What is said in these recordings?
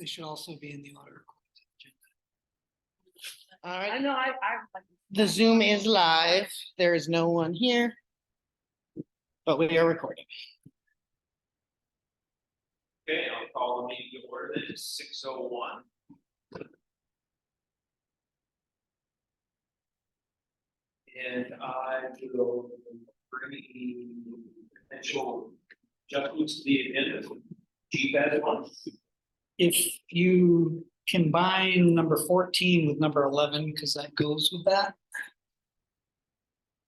They should also be in the order. All I right, know, I. the Zoom is live. There is no one here. But we are recording. Okay, I'll call the meeting to order then, it's 6:01. And I will bring potential adjustments to the agenda. Chief has one. If you combine number 14 with number 11, because that goes with that.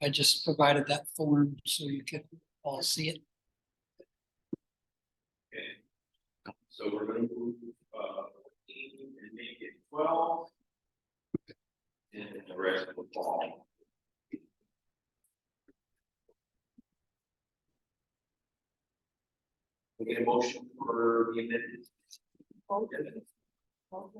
I just provided that form so you could all see it. Okay. So we're gonna move 14 and make it 12. And the rest will fall. We get a motion for the amendment. Okay. All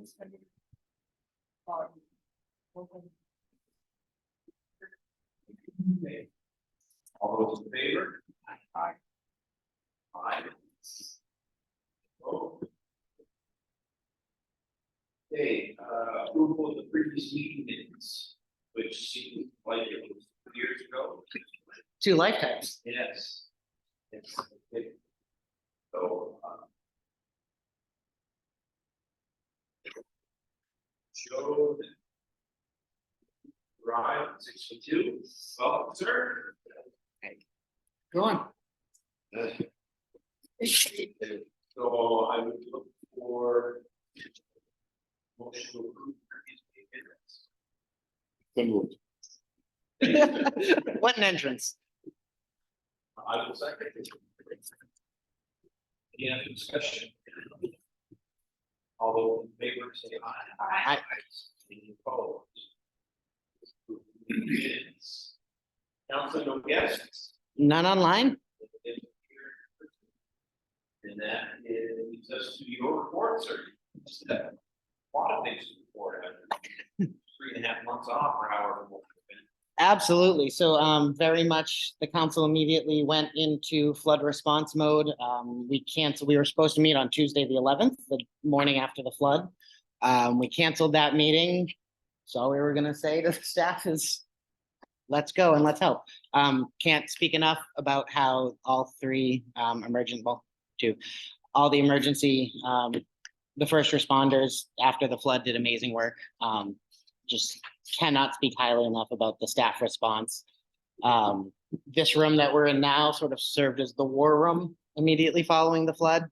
those in favor? Aye. Aye. Oh. Okay, approval of the previous meeting minutes, which seemed like it was years ago. 2 lifetimes. Yes. It's, so, Joe. Ryan, 62, welcome, sir. Go on. So I would look for motion to approve previous minutes. What an entrance. I will second. Any other discussion? All those in favor say aye. Aye. Any opposed? Minutes. Council, no guests. None online? And that leads us to your report, sir. Just a lot of things to report after 3.5 months off or however long it's been. Absolutely. So very much the council immediately went into flood response mode. We were supposed to meet on Tuesday, the 11th, the morning after the flood. We canceled that meeting. So all we were gonna say to the staff is, let's go and let's help. Can't speak enough about how all 3 all the emergency, the first responders after the flood did amazing work. Just cannot speak highly enough about the staff response. This room that we're in now sort of served as the war room immediately following the flood.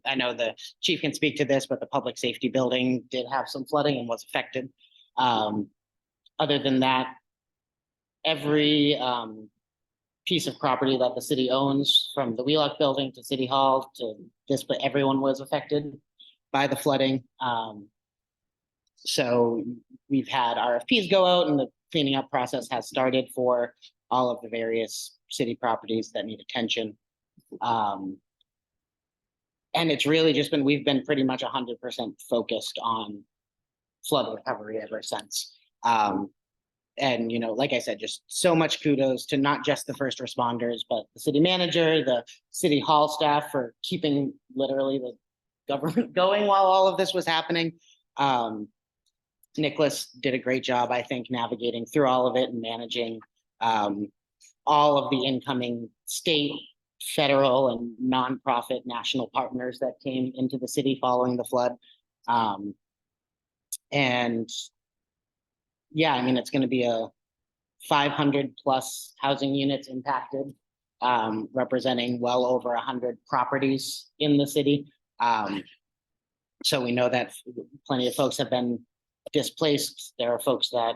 I know the chief can speak to this, but the public safety building did have some flooding and was affected. Other than that, every piece of property that the city owns, from the Wheelock building to City Hall to this, but everyone was affected by the flooding. So we've had RFPs go out and the cleaning up process has started for all of the various city properties that need attention. And it's really just been, we've been pretty much 100% focused on flood recovery ever since. And, you know, like I said, just so much kudos to not just the first responders, but the city manager, the city hall staff for keeping literally the government going while all of this was happening. Nicholas did a great job, I think, navigating through all of it and managing all of the incoming state, federal, and nonprofit national partners that came into the city following the flood. And yeah, I mean, it's going to be a 500 plus housing units impacted, representing well over 100 properties in the city. So we know that plenty of folks have been displaced. There are folks that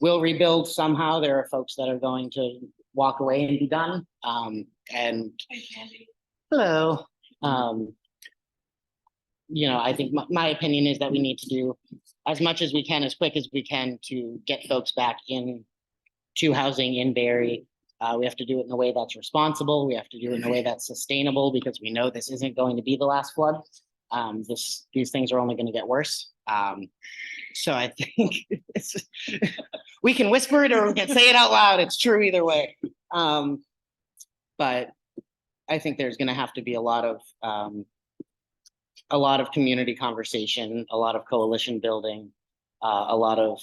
will rebuild somehow. There are folks that are going to walk away and be done. And hello. You know, I think my opinion is that we need to do as much as we can, as quick as we can, to get folks back in to housing in Barrie. We have to do it in a way that's responsible. We have to do it in a way that's sustainable, because we know this isn't going to be the last flood. These things are only going to get worse. So I think we can whisper it or we can say it out loud. It's true either way. But I think there's going to have to be a lot of a lot of community conversation, a lot of coalition building, a lot of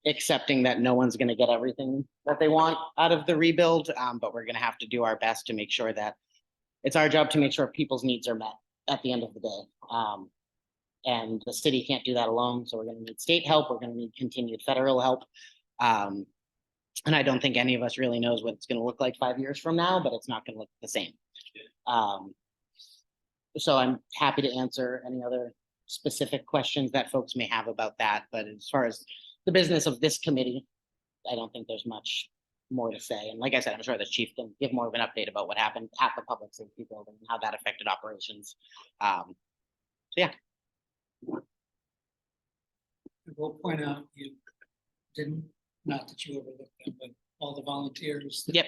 accepting that no one's going to get everything that they want out of the rebuild, but we're going to have to do our best to make sure that it's our job to make sure people's needs are met at the end of the day. And the city can't do that alone, so we're going to need state help. We're going to need continued federal help. And I don't think any of us really knows what it's going to look like 5 years from now, but it's not going to look the same. So I'm happy to answer any other specific questions that folks may have about that. But as far as the business of this committee, I don't think there's much more to say. And like I said, I'm sure the chief can give more of an update about what happened at the public safety building and how that affected operations. So yeah. I will point out, you didn't, not that you overlooked them, but all the volunteers. that Yep.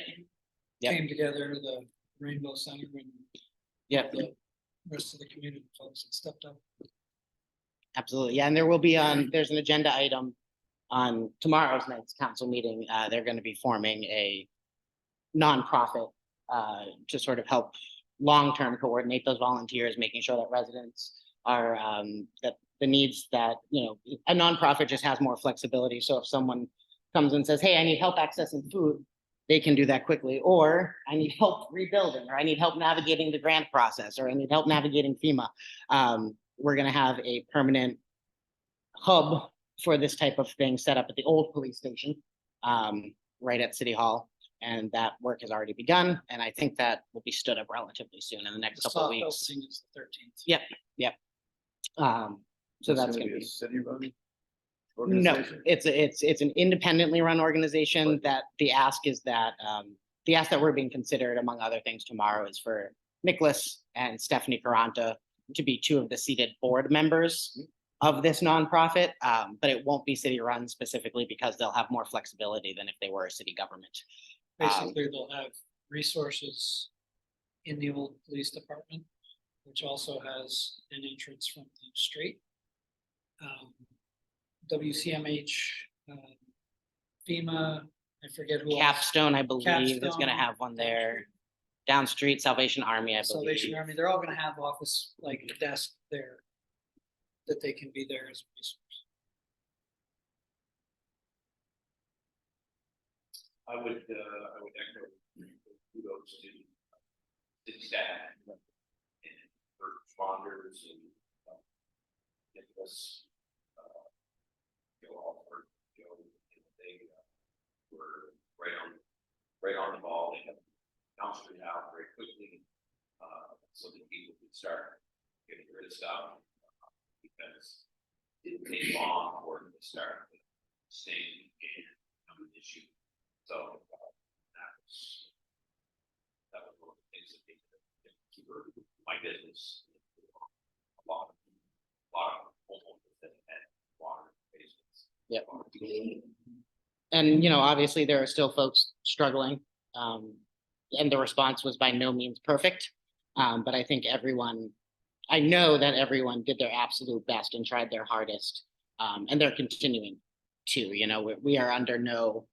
Yep. Came together, the Rainbow Center and Yep. the rest of the community folks that stepped up. Absolutely. Yeah. And there will be there's an agenda item on tomorrow's night's council meeting. They're going to be forming a nonprofit to sort of help long-term coordinate those volunteers, making sure that residents are that the needs that, you know, a nonprofit just has more flexibility. So if someone comes and says, hey, I need help accessing food, they can do that quickly. Or I need help rebuilding, or I need help navigating the grant process, or I need help navigating FEMA. We're going to have a permanent hub for this type of thing set up at the old police station, right at City Hall. And that work has already begun. And I think that will be stood up relatively soon in the next couple of Soft weeks. opening is the 13th. Yep, yep. So that's gonna be. City run? No, it's an independently run organization that the ask that we're being considered, among other things, tomorrow is for Nicholas and Stephanie Caranta to be two of the seated board members of this nonprofit, but it won't be city run specifically because they'll have more flexibility than if they were a city government. Basically, they'll have resources in the old police department, which also has an entrance from the street. WCMH, FEMA, I forget who else. Capstone, I believe, is Capstone. gonna have one there. Down Street, Salvation Army, I Salvation believe. Army, they're all gonna have office, like a desk there. That they can be there as a resource. I would echo kudos to city staff and first responders and Nicholas, all for, they were right on the ball. They have bounced it out very quickly, so that people could start getting rid of stuff, because it didn't take long for them to start staying and become an issue. So that was one of the things that made it keep my business. A lot of homeowners that had water basements. Yep. And, you know, obviously there are still folks struggling. And the response was by no means perfect. But I think I know that everyone did their absolute best and tried their hardest. And they're continuing to, you know, we are under no,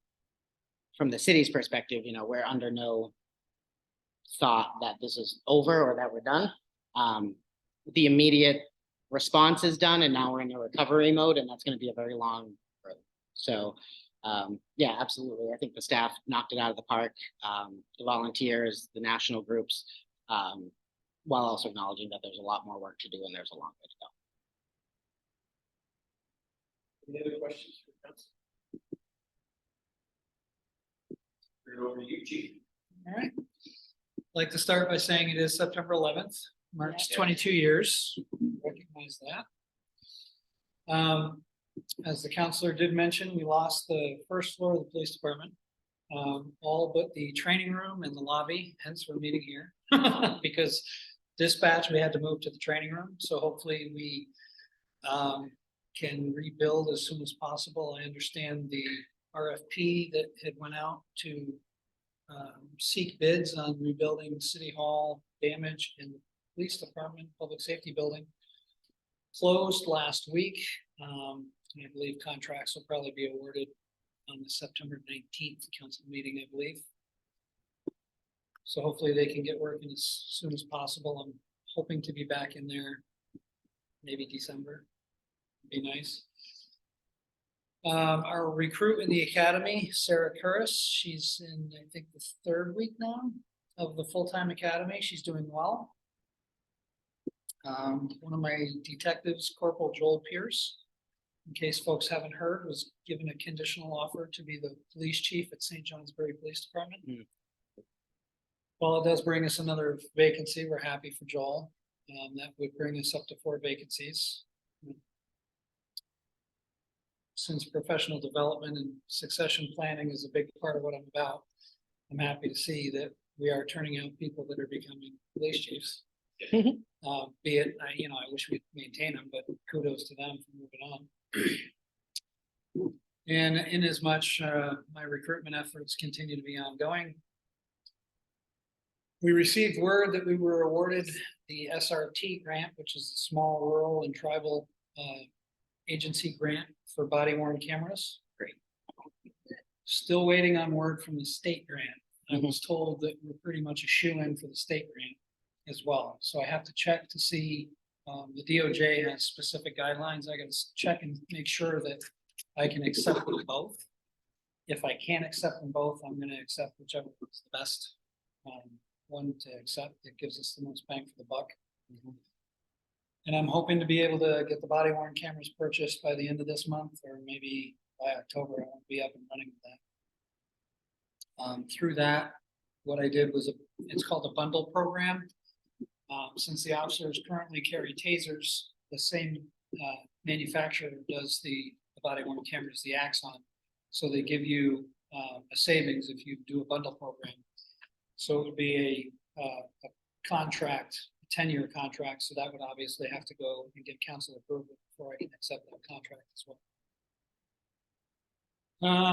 from the city's perspective, you know, we're under no thought that this is over or that we're done. The immediate response is done, and now we're in a recovery mode, and that's going to be a very long road. So yeah, absolutely. I think the staff knocked it out of the park, the volunteers, the national groups, while also acknowledging that there's a lot more work to do and there's a long way to go. Any other questions for council? Turn it over to you, Chief. All right. I'd like to start by saying it is September 11th, marks 22 years. Recognize that. As the counselor did mention, we lost the first floor of the police department. All but the training room and the lobby, hence we're meeting here. Because dispatch, we had to move to the training room, so hopefully we can rebuild as soon as possible. I understand the RFP that had went out to seek bids on rebuilding City Hall damage in the police department, public safety building. Closed last week. I believe contracts will probably be awarded on the September 19th council meeting, I believe. So hopefully they can get working as soon as possible. I'm hoping to be back in there maybe December. Be nice. Our recruit in the academy, Sarah Curris, she's in, I think, the 3rd week now of the full-time academy. She's doing well. One of my detectives, Corporal Joel Pierce, in case folks haven't heard, was given a conditional offer to be the police chief at St. Johnsbury Police Department. Well, it does bring us another vacancy. We're happy for Joel. That would bring us up to 4 vacancies. Since professional development and succession planning is a big part of what I'm about, I'm happy to see that we are turning out people that are becoming police chiefs. Be it, I wish we'd maintain them, but kudos to them for moving on. And in as much, my recruitment efforts continue to be ongoing. We received word that we were awarded the SRT grant, which is the Small Rural and Tribal Agency grant for body worn cameras. Great. Still waiting on word from the state grant. I was told that we're pretty much a shoe-in for the state grant as well. So I have to check to see, the DOJ has specific guidelines. I gotta check and make sure that I can accept them both. If I can't accept them both, I'm gonna accept whichever is the best one to accept. That gives us the most bang for the buck. And I'm hoping to be able to get the body worn cameras purchased by the end of this month, or maybe by October. I won't be up and running with that. Through that, what I did was it's called a bundle program. Since the officers currently carry tasers, the same manufacturer does the body worn cameras, the Axon. So they give you a savings if you do a bundle program. So it would be a contract, a 10-year contract. So that would obviously have to go and get council approval before I can accept that contract as well.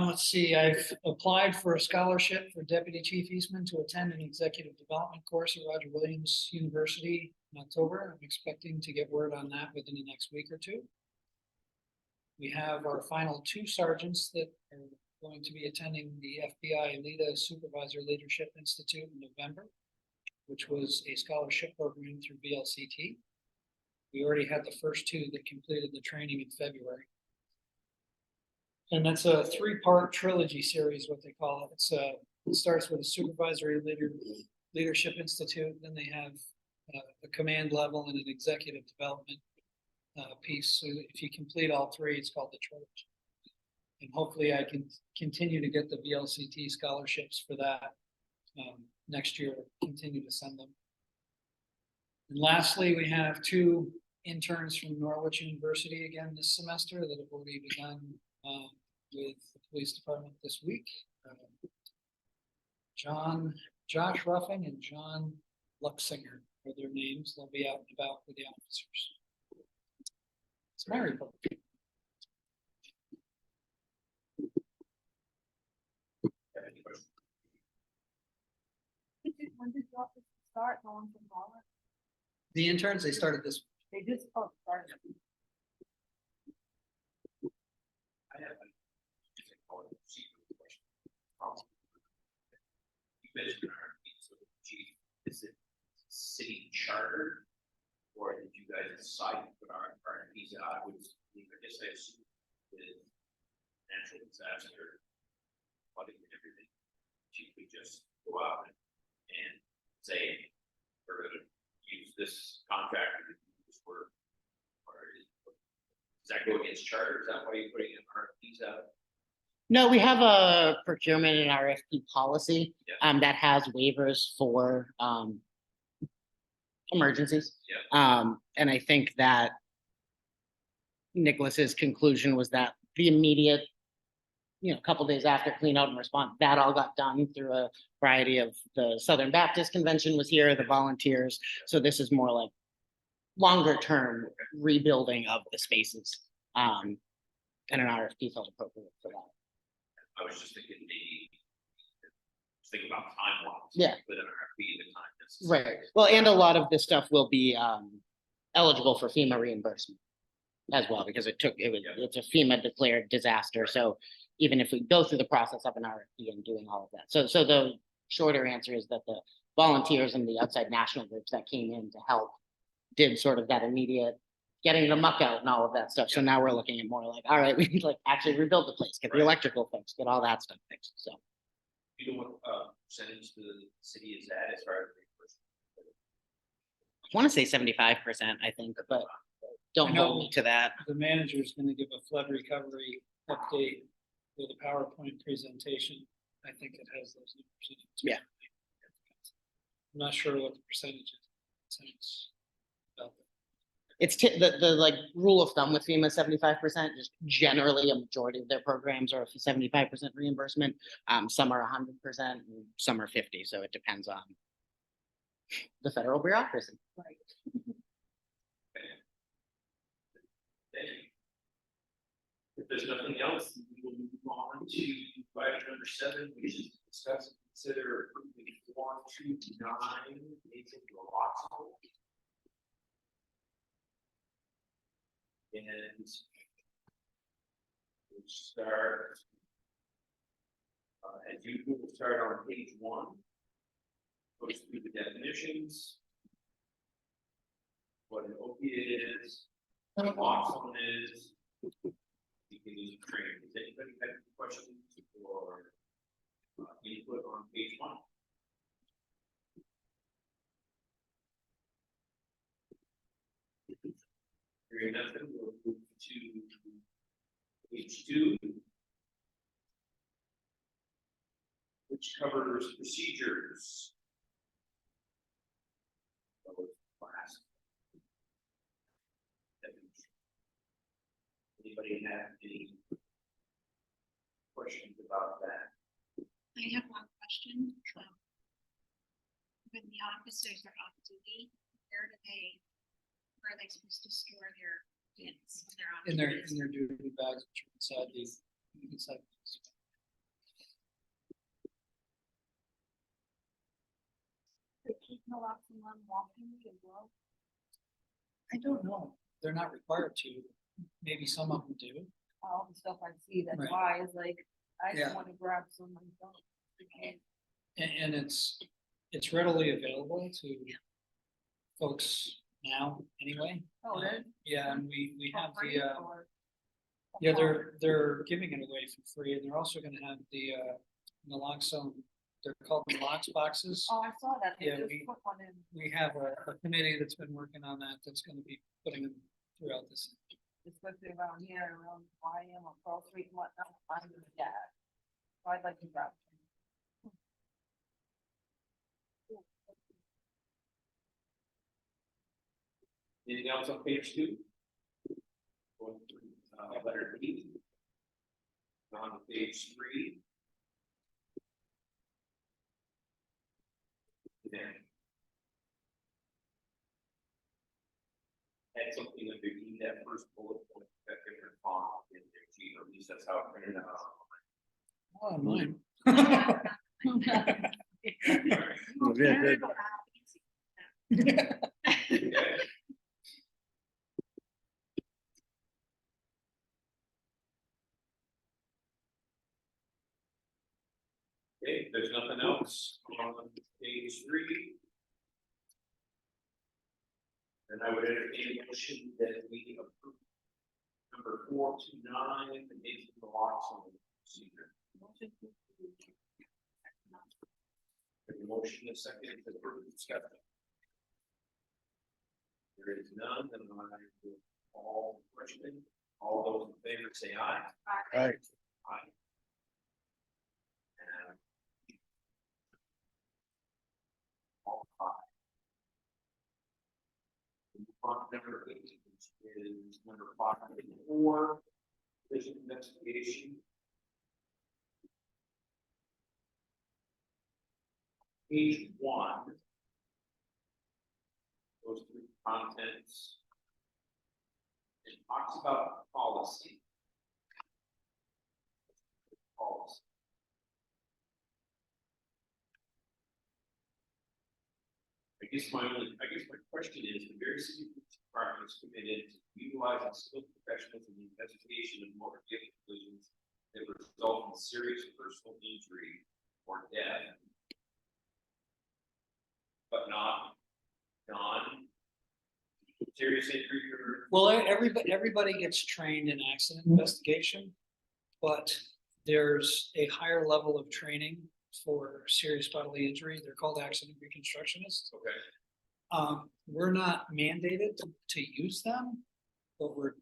Let's see, I've applied for a scholarship for Deputy Chief Eastman to attend an executive development course at Roger Williams University in October. I'm expecting to get word on that within the next week or 2. We have our final 2 sergeants that are going to be attending the FBI LEDA Supervisor Leadership Institute in November, which was a scholarship program through VLCT. We already had the first 2 that completed the training in February. And that's a 3-part trilogy series, what they call it. It starts with a Supervisory Leadership Institute, then they have a command level and an executive development piece. So if you complete all 3, it's called the trilogy. And hopefully I can continue to get the VLCT scholarships for that next year, continue to send them. And lastly, we have 2 interns from Norwich University again this semester that have already begun with the police department this week. Josh Ruffing and John Luxinger are their names. They'll be out and about with the officers. It's my report. When did you office start? No one from Holland? The interns, they started this. They just started. I have a question. You mentioned chief, is it city charter? Or did you guys decide to put our RFPs out? I guess I assume with natural disaster, flooding and everything, chief would just go out and say, we're gonna use this contract to do this work. Or does that go against charter? Is that why you're putting RFPs out? No, we have a procurement and RFP policy Yeah. that has waivers for emergencies. Yeah. And I think that Nicholas's conclusion was that the immediate, couple days after clean out and response, that all got done through a variety of the Southern Baptist Convention was here, the volunteers. So this is more like longer term rebuilding of the spaces. And an RFP felt appropriate for that. I was just thinking about timelines. Yeah. With an RFP, the time Right. necessary. Well, and a lot of this stuff will be eligible for FEMA reimbursement as well, because it's a FEMA declared disaster. So even if we go through the process of an RFP and doing all of that. So the shorter answer is that the volunteers and the outside national groups that came in to help did sort of that immediate getting the muck out and all of that stuff. So now we're looking at more like, all right, we need to like actually rebuild the place, get the Right. electrical fixed, get all that stuff fixed, so. You know what, percentage the city is at as far as reimbursement? I want to say 75%, I think, but don't I know. hold me to that. The manager is gonna give a flood recovery update with a PowerPoint presentation. I think it has those numbers in it. Yeah. I'm not sure what the percentage is. Percentage about that. It's the like rule of thumb with FEMA 75%, just generally a majority of their programs are 75% reimbursement. Some are 100% and some are 50, so it depends on the federal bureaucracy. Right. Thank you. If there's nothing else, we will move on to item number 7, which is discuss and consider approving Form 229, Nathan Roxo. And we'll start, as usual, we'll start on page 1. Goes through the definitions. What an opiate is, what naloxone is. You can use training. Does anybody have any questions or input on page 1? Hearing nothing, we'll move to page 2, which covers procedures. Class. Anybody have any questions about that? I have one question. When the officers are off duty, where are they supposed to store their kids when they're off In duty? their duty bags, which are inside inside. They keep naloxone on walking as well. I don't know. They're not required to. Maybe some of them do. All the stuff I see, that's Right. why it's like, I Yeah. just wanna grab some myself. And it's readily available to folks now anyway. Oh, it is? Yeah, and we For have free the, or- yeah, they're giving it away for free, and they're also gonna have the naloxone, they're called nalox boxes. Oh, I saw that, they Yeah, just we- put one in, We have a committee that's been working on that, that's gonna be putting them throughout this. especially around here, around YM or Pearl Street and whatnot, I'm gonna get. So I'd like to grab. some. Anything else on page 2? Going through, letter B. On to page 3. Then. Add something under E, that first bullet point, that different font in there, G, or at least that's how it printed out. Oh, mine. Okay. Okay, if there's nothing else on page 3. Then I would entertain a motion that we approve number 429, the basic naloxone procedure. There's a motion and a second to further discussion. There is none, then I will call the question. All those in favor say aye. Right. Aye. And all aye. Number 8 is number 5.4, vision investigation. Page 1 goes through contents. It talks about policy. Policy. I guess my question is, the various city police departments committed to utilizing skilled professionals in the investigation of motor vehicle collisions that result in serious personal injury or death, but not non serious injury or? Well, everybody gets trained in accident investigation, but there's a higher level of training for serious bodily injury. They're called accident reconstructionists. Okay, We're not mandated to use them, but we're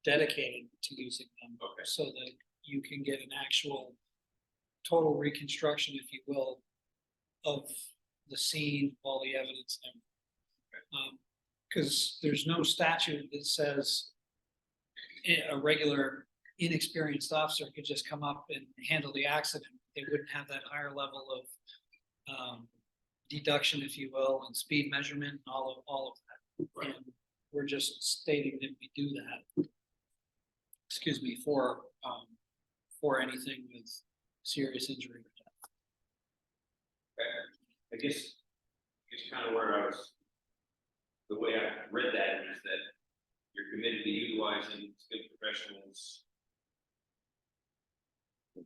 dedicated to using them. Okay. So that you can get an actual total reconstruction, if you will, of the scene, all the evidence and everything. Cause there's no statute that says a regular inexperienced officer could just come up and handle the accident. They wouldn't have that higher level of deduction, if you will, and speed measurement and all of that. Right. And we're just stating that we do that. Excuse me, for anything with serious injury. I guess kind of where I was, the way I read that is that you're committed to utilizing skilled professionals.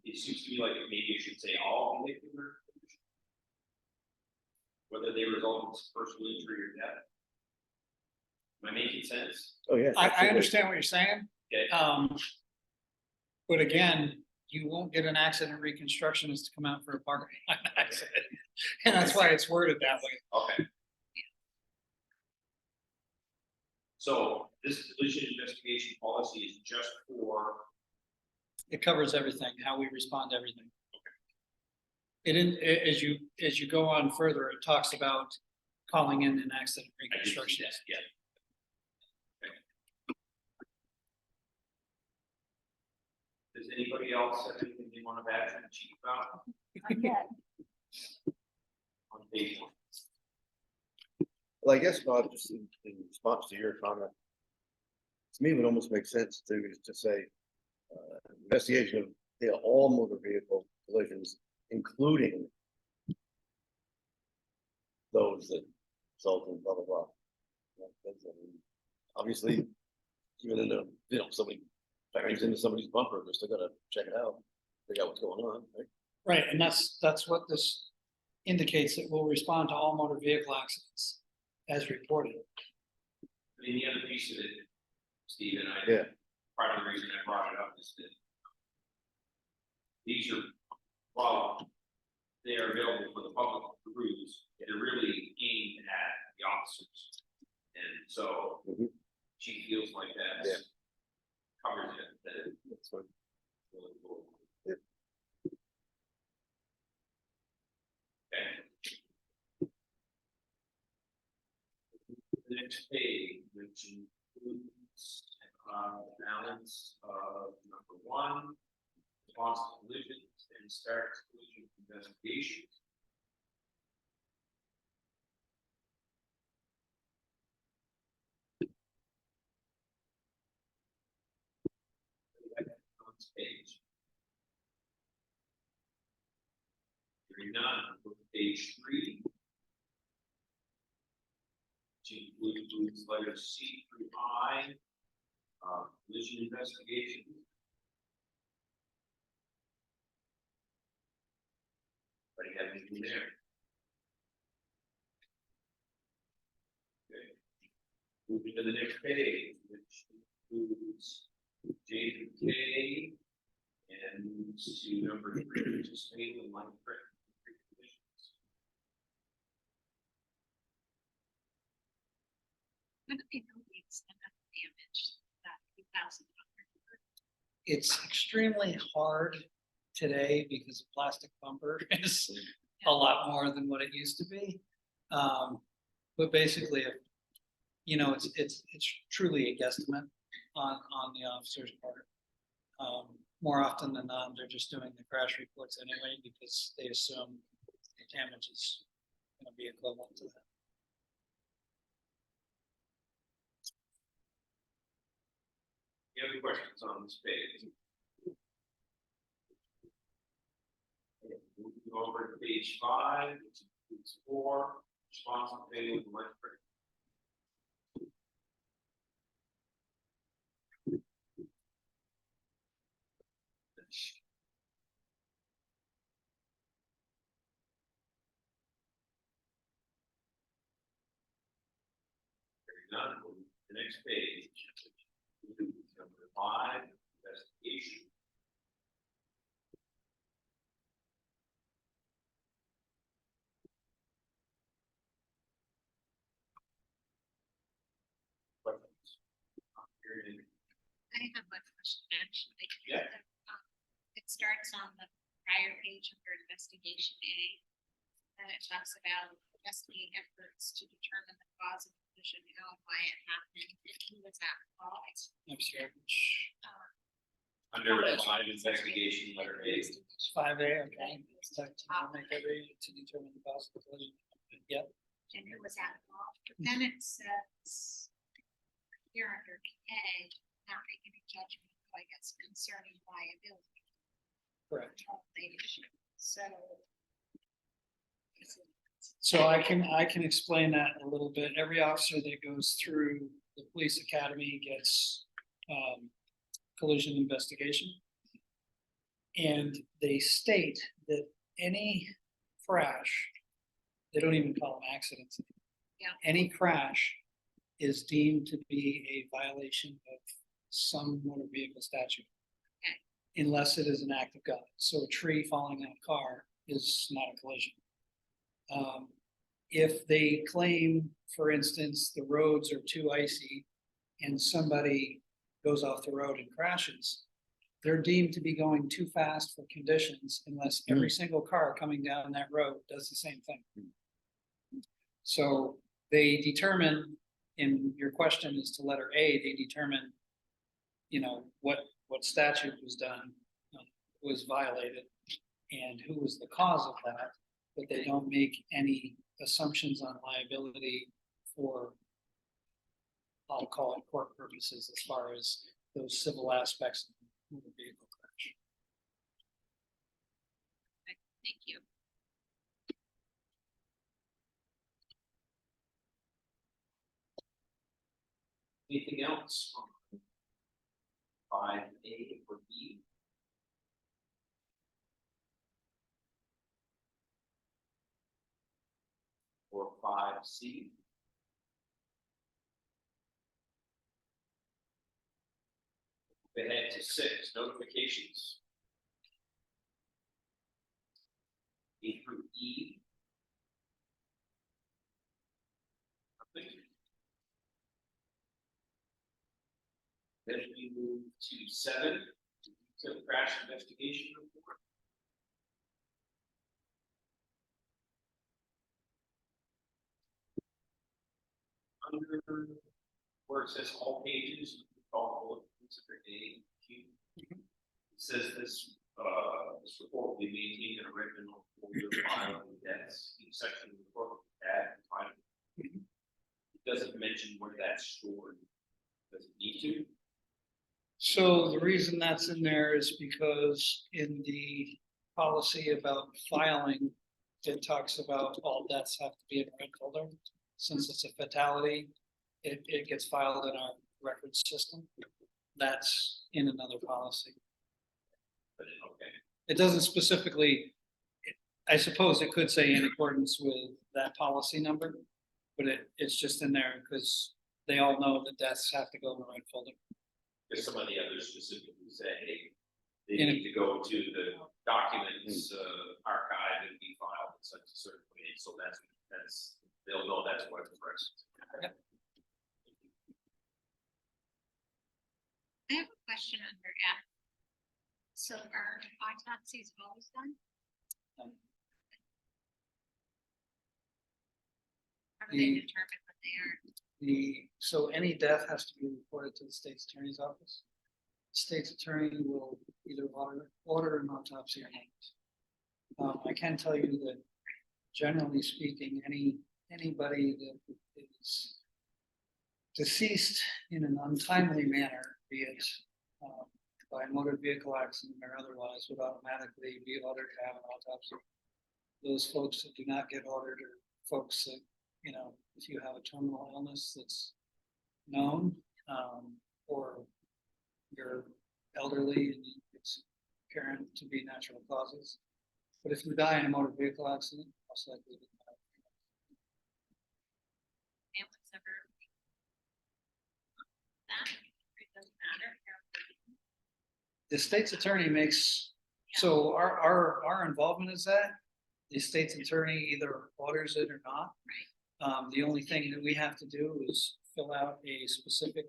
It seems to me like maybe you should say all vehicular conditions, whether they result in personal injury or death. Am I making sense? Oh, yeah. I understand what you're saying. Okay. But again, you won't get an accident reconstructionist to come out for a parking lot accident. And that's why it's worded that way. Okay. So this collision investigation policy is just for, It covers everything, how we respond to everything. As you go on further, it talks about calling in an accident I did see reconstructionist. that, yeah. Does anybody else have anything they want to add to the chief about Not yet. on page one? Well, I guess, Bob, just in response to your comment, to me, it would almost make sense to say, investigation of all motor vehicle collisions, including those that result in blah, blah, blah. Obviously, even in the, somebody bangs into somebody's bumper, they're still gotta check it out, figure out what's going on, right? Right, and that's what this indicates, that we'll respond to all motor vehicle accidents as reported. I mean, the other piece of it, Steve and I. Yeah. Part of the reason I brought it up is that these are, while they are available for the public to peruse, they're really aimed at the officers. And so Mhm. she feels like that Yeah. covers it, that That's what- really cool. Yep. Okay. The next page, which includes balance of number one, response to collisions and starts collision investigations. On this page. Hearing none, go to page 3. Which includes letters C through I, collision investigation. Anybody have anything there? Okay. Moving to the next page, which includes J through K, and to number 3, participating in line print. How do they know the extent of damage that 2,000? It's extremely hard today because a plastic bumper is a lot more than what it used to be. But basically, it's truly a guesstimate on the officer's part. More often than not, they're just doing the crash reports anyway because they assume the damage is going to be equivalent to that. Any other questions on this page? Okay, moving over to page 5, which includes 4, response to failure of electric. None, the next page. Number 5, investigation. Questions? Hearing any- I have one question, actually. Yeah. It starts on the prior page under investigation A. And it talks about investigate efforts to determine the cause of the collision, how and why it happened, and who was at fault. I'm sorry, which, Under 5 investigation, letter A. 5A, okay. I'll make every to determine the cause of the collision. Yep, And who was at fault. But then it says here under K, not making a judgment, I guess, concerning liability. correct. So. So I can explain that a little bit. Every officer that goes through the police academy gets collision investigation. And they state that any crash, they don't even call them accidents. Yeah. Any crash is deemed to be a violation of some motor vehicle statute. Okay. Unless it is an act of God. So a tree falling on a car is not a collision. If they claim, for instance, the roads are too icy and somebody goes off the road and crashes, they're deemed to be going too fast for conditions unless every single car coming down that road does the same thing. So they determine, in your question is to letter A, they determine, you know, what statute was done, was violated, and who was the cause of that, but they don't make any assumptions on liability for, I'll call it court purposes, as far as those civil aspects of the motor vehicle crash. Thank you. Anything else? 5A or B? Or 5C? We head to 6, notifications. A through E. Nothing. Then we move to 7, so crash investigation report. Under where it says all pages, all bullet points under A and Q. It says this report will be maintained in a original folder file with debts, each section of the report will add and find. It doesn't mention where that's stored. Does it need to? So the reason that's in there is because in the policy about filing, it talks about all deaths have to be in a red folder. Since it's a fatality, it gets filed in our records system. That's in another policy. But okay. It doesn't specifically, I suppose it could say in accordance with that policy number, but it's just in there because they all know that deaths have to go in the right folder. Because some of the others specifically say, hey, they In a- need to go to the documents archive and be filed in such a certain way, so that's, they'll know that's what it's for. Yep. I have a question under F. So are autopsies always done? Um, How do they the- determine what they are? So any death has to be reported to the state's attorney's office. State's attorney will either order an autopsy or not. I can tell you that generally speaking, anybody that is deceased in an untimely manner, be it by a motor vehicle accident or otherwise, would automatically be ordered to have an autopsy. Those folks that do not get ordered are folks that, you know, if you have a terminal illness that's known, or you're elderly and it's apparent to be natural causes. But if you die in a motor vehicle accident, most likely you die. Families ever the state's attorney makes, so our involvement is that the state's attorney either orders it or not. The only thing that we have to do is fill out a specific,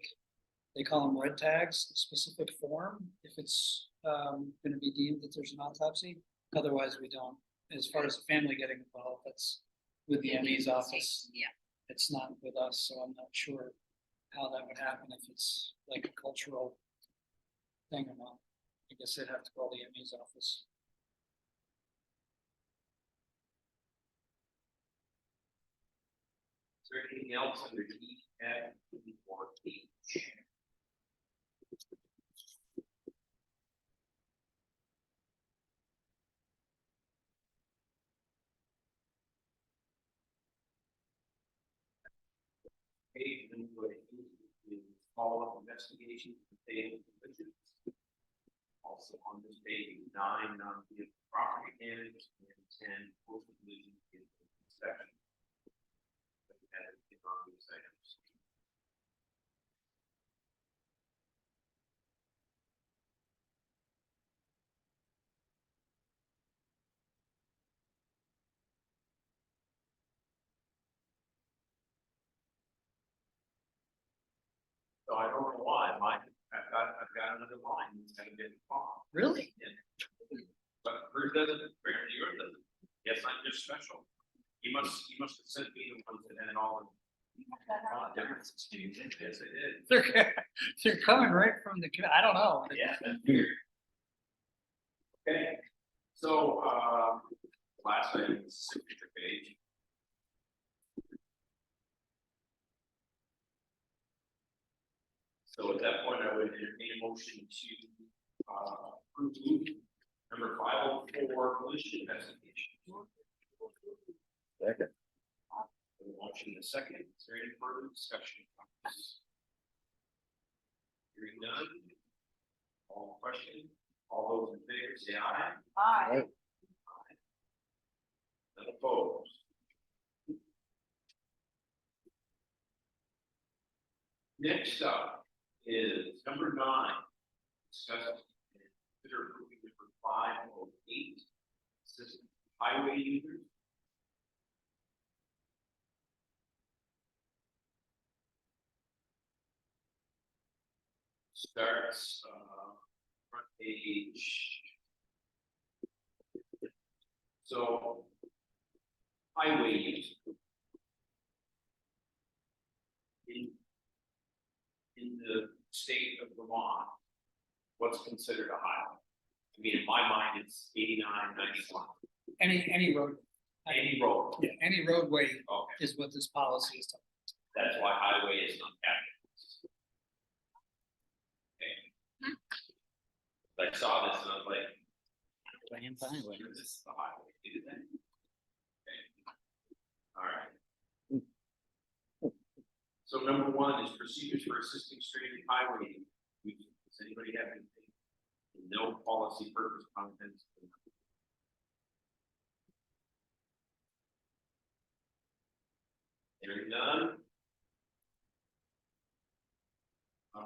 they call them red tags, a specific form, if it's gonna be deemed that there's an autopsy. Otherwise, we don't. As far as the family getting involved, that's with the ME's office. Yeah. It's not with us, so I'm not sure how that would happen if it's like a cultural thing or not. I guess they'd have to call the ME's office. Is there anything else under E, F, or H? Page and what it is follow-up investigation of failed convictions. Also on this page, 9, non-vehicle property damage, and 10, post-collision inspection. And on these items. So I don't know why, I've got another line that's gonna get wrong. Really? But hers doesn't, apparently yours doesn't. Yes, I'm just special. You must have sent me the ones that had all the. Differences. Yes, I did. They're coming right from the, I don't know. Yeah, that's weird. Okay, so, last item is signature page. So at that point, I would entertain a motion to, approve number 504, collision investigation. Second. The motion in a second, is there any further discussion? Hearing none. All question, all those in favor say aye. Aye. None opposed. Next up is number 9. Discuss and consider approving number 508. Assistant highway users. Starts, front page. So, highway use. In the state of Vermont, what's considered a highway? I mean, in my mind, it's 89, 91, Any road, any road. yeah, any roadway Okay, is what this policy is. that's why highway is not capitalized. Okay. I saw this and I was like, Land highway. this is the highway, is it? Okay. All right. So number 1 is procedures for assisting stranded highway. Does anybody have anything? No policy purpose contents. Hearing none.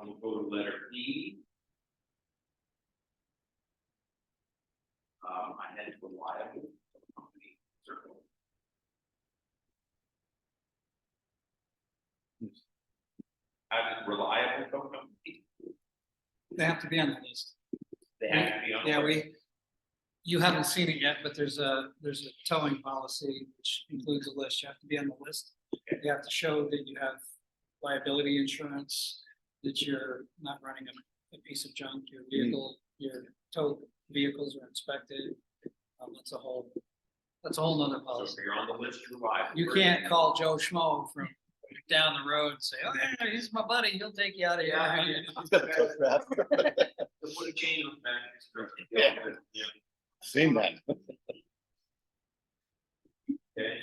We'll go to letter E. I had reliable company circle. Have reliable company. They have to be on the list. They have to be on. Yeah, you haven't seen it yet, but there's a towing policy which includes a list. You have to be on the list. You have to show that you have liability insurance, that you're not running a piece of junk, your vehicle, your towed vehicles are inspected. That's a whole nother So policy. if you're on the list, you're liable. You can't call Joe Schmo from down the road and say, oh yeah, he's my buddy, he'll take you out of here. He's got the tough crap. To put a chain on the back. It's great. Yeah. Yeah. Seen that. Okay.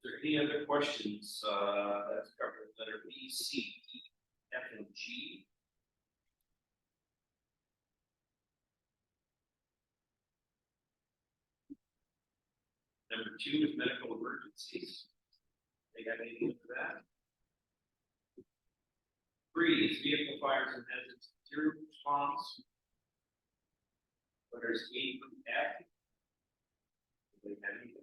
Is there any other questions, that's covered, letter B, C, E, F, and G? Number 2 is medical emergencies. They got anything for that? 3 is vehicle fires and hazardous material response. Letters A through F. Anybody have anything?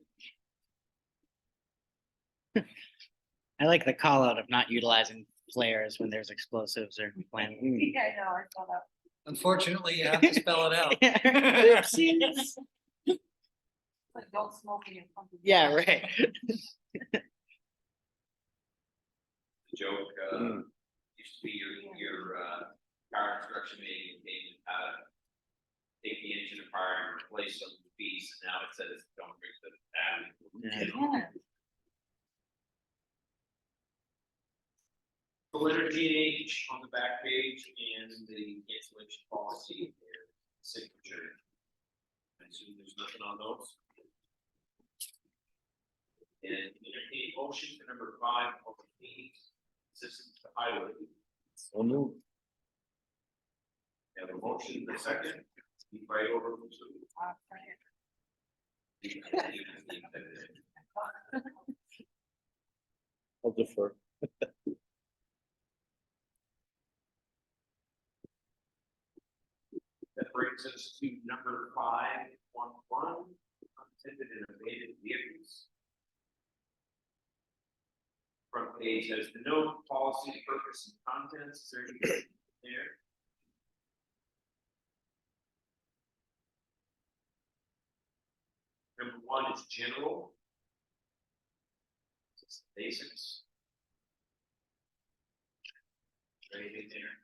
I like the call out of not utilizing flares when there's explosives or flammable. Yeah, I know, I saw that. Unfortunately, you have to spell it out. Oopsies. Like, don't smoke in your pumpkin. Yeah, right. The joke, used to be your car instruction manual came with how to take the engine apart and replace some of the pieces, and now it says don't fix the battery. Yeah. The letter G and H on the back page and the cancellation policy, their signature. I assume there's nothing on those. And entertain motion for number 5, public meetings, assistance to highway. So move. Have a motion in a second, speak right over. I'll defer. That brings us to number 511, unattended and abandoned vehicles. Front page has the note, policy, purpose, and contents, is there anything there? Number 1 is general. It's the basics. Anything there?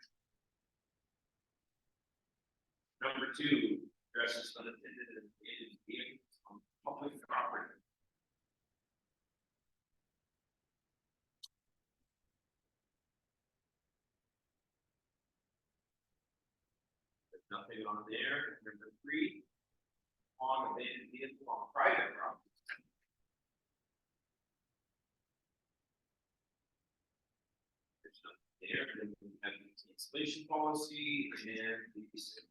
Number 2, addresses unattended and abandoned vehicles on public property. There's nothing on there. Number 3, on abandoned vehicle on private property. There's nothing there. Then we have the cancellation policy and the signature.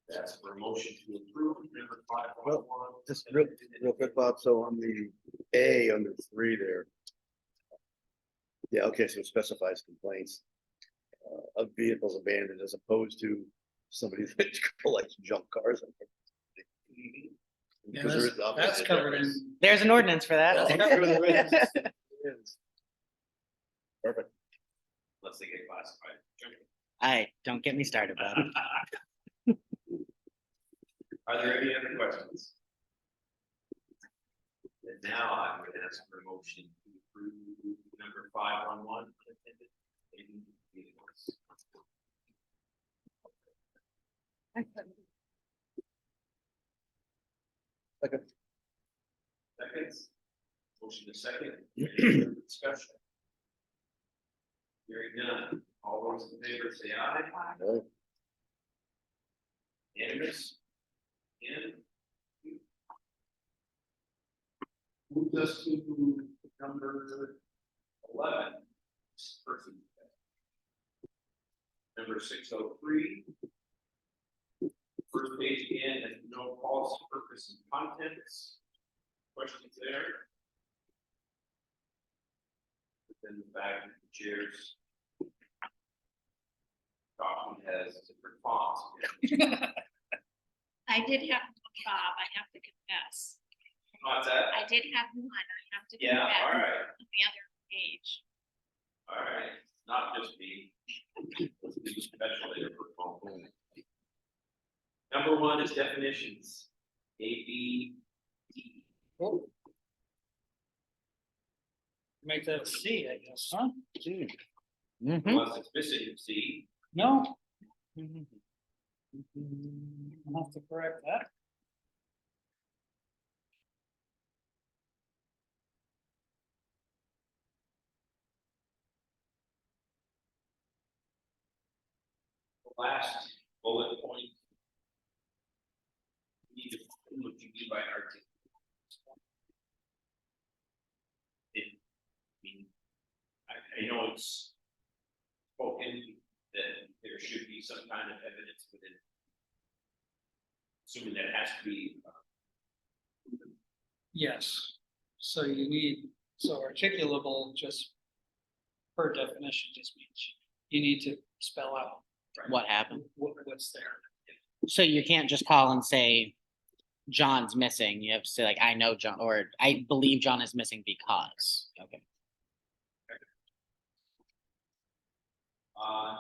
That's for a motion to approve number 511. Just real quick, Bob, so on the A under 3 there. Yeah, okay, so it specifies complaints of vehicles abandoned as opposed to somebody that collects junk cars. Yeah, Because there that's, is obviously that's a covered difference. in. There's an ordinance for That's that. covered in There is. Perfect. Unless they get classified. I don't get me started, Bob. Are there any other questions? And now I would ask for a motion to approve number 511. Unattended abandoned vehicles. Seconds. Motion is second. Any further discussion. Hearing none. All those in favor say aye. No, Unanimous. And moves us to number 11. Person. Number 603. First page again, has no policy, purpose, and contents. Questions there? Within the back of the chairs. Document has a response. I did have one, Bob, I have to confess. What's that? I did have one, I have to Yeah, confess. all right, On the other page. all right, not just me. Let's do special later for phone. Number 1 is definitions. A, B, D. Oh. Make that a C, I guess, huh? Mhm. Unless it's missing C. No, Mhm. I'll have to correct that. The last bullet point. You need to put what you mean by articulate. I know it's spoken that there should be some kind of evidence within. Assuming that has to be, Yes, so you need So articulable just per definition just means you need to spell out What happened? what's there. So you can't just call and say, John's missing. You have to say like, I know John, or I believe John is missing because, okay.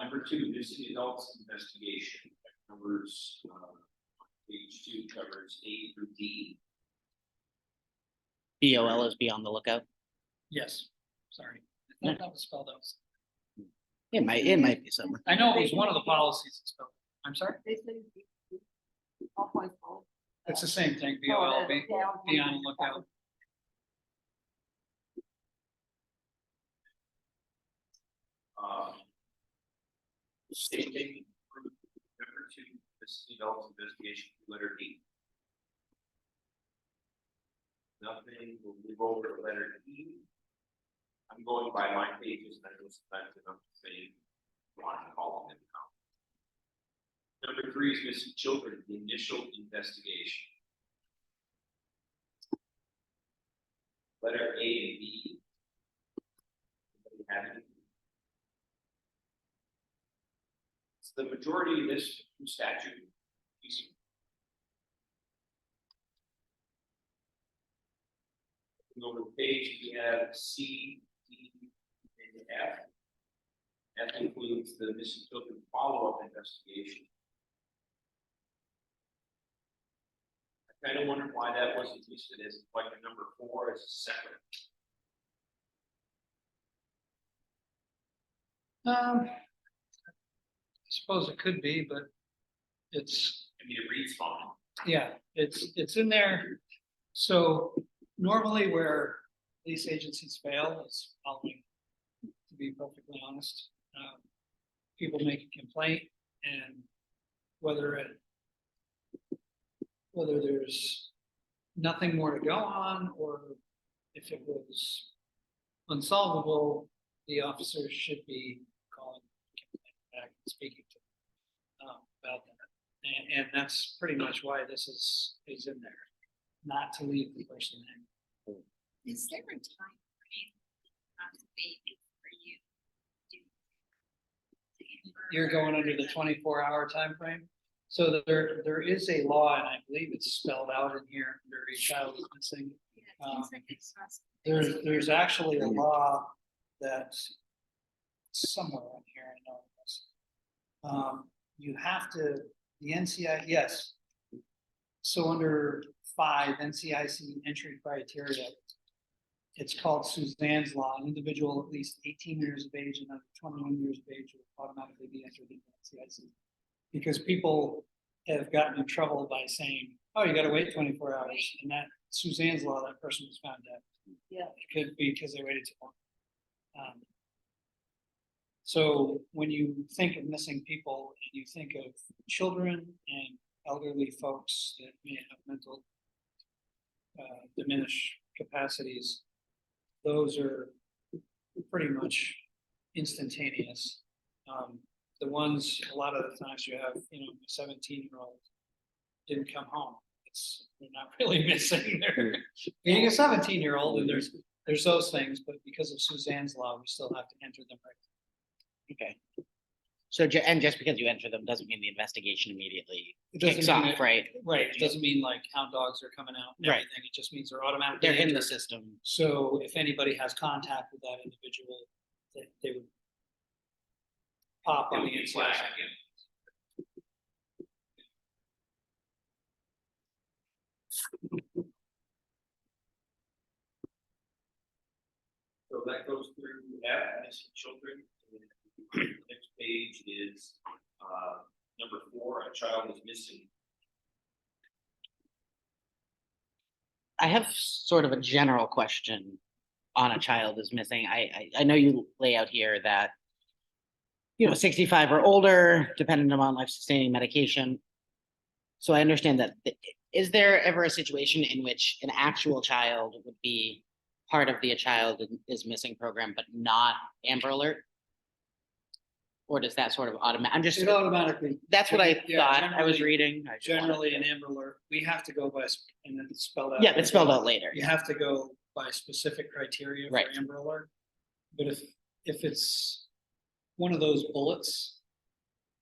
Number two, missing adults investigation, that covers, page two covers A through D. BOL is be on the lookout. Yes, sorry. I thought that was spelled out. It might be somewhere. I know it was one of the policies. It's spelled. I'm sorry, They say. All points full. it's the same thing, Oh, BOL, it is. be on the lookout. Stating number two, missing adults investigation, letter D. Nothing, we'll move over to letter E. I'm going by my pages, and I know sometimes I'm saying, want to call them now. Number three is missing children, the initial investigation. Letter A and B. Anybody have any? It's the majority of this statute. You see. Go to the page, we have C, D, and F. That includes the missing children follow-up investigation. I kind of wondered why that wasn't listed as like a number 4 as a separate. I suppose it could be, but it's, I mean, it reads fine. yeah, it's in there. So normally where police agencies fail is following, to be perfectly honest. People make a complaint and whether there's nothing more to go on, or if it was unsolvable, the officers should be calling back and speaking to about that. And that's pretty much why this is in there, not to leave the person in. Is there a time frame vacant for you? to do the You're going under the 24-hour time frame. So there is a law, and I believe it's spelled out in here, under a child is missing. Yeah, it seems like I saw something. There's actually a law that's somewhere in here, I know this. You have to, the NCI, yes. So under 5 NCIC entry criteria, it's called Suzanne's Law. An individual at least 18 years of age and under 21 years of age will automatically be entered into NCIC. Because people have gotten in trouble by saying, oh, you gotta wait 24 hours, and that Suzanne's Law, that person was found dead. Yeah. It could be because they waited too long. So when you think of missing people, and you think of children and elderly folks that may have mental diminished capacities, those are pretty much instantaneous. The ones, a lot of the times you have, a 17-year-old didn't come home. They're not really missing. They're being a 17-year-old, and there's those things, but because of Suzanne's Law, we still have to enter them right. Okay. So, and just because you enter them doesn't mean the investigation immediately It doesn't kicks mean off, it- right? Right, it doesn't mean like hound dogs are coming out and Right. everything, it just means they're automatically They're in the entered. system. So if anybody has contact with that individual, they would pop on the It'll be NCIC. flagged again. So that goes through F, missing children. And the next page is, number 4, a child is missing. I have sort of a general question on a child is missing. I know you lay out here that, 65 or older, dependent on life sustaining medication. So I understand that. Is there ever a situation in which an actual child would be part of the A Child is Missing program, but not Amber Alert? Or does that sort of I'm just, It automatically, that's what I Yeah, thought I was generally- reading. I just wanted generally to- an Amber Alert, we have to go by, and then it's spelled out. Yeah, it's spelled out later. You have to go by specific criteria for Right. Amber Alert. But if it's one of those bullets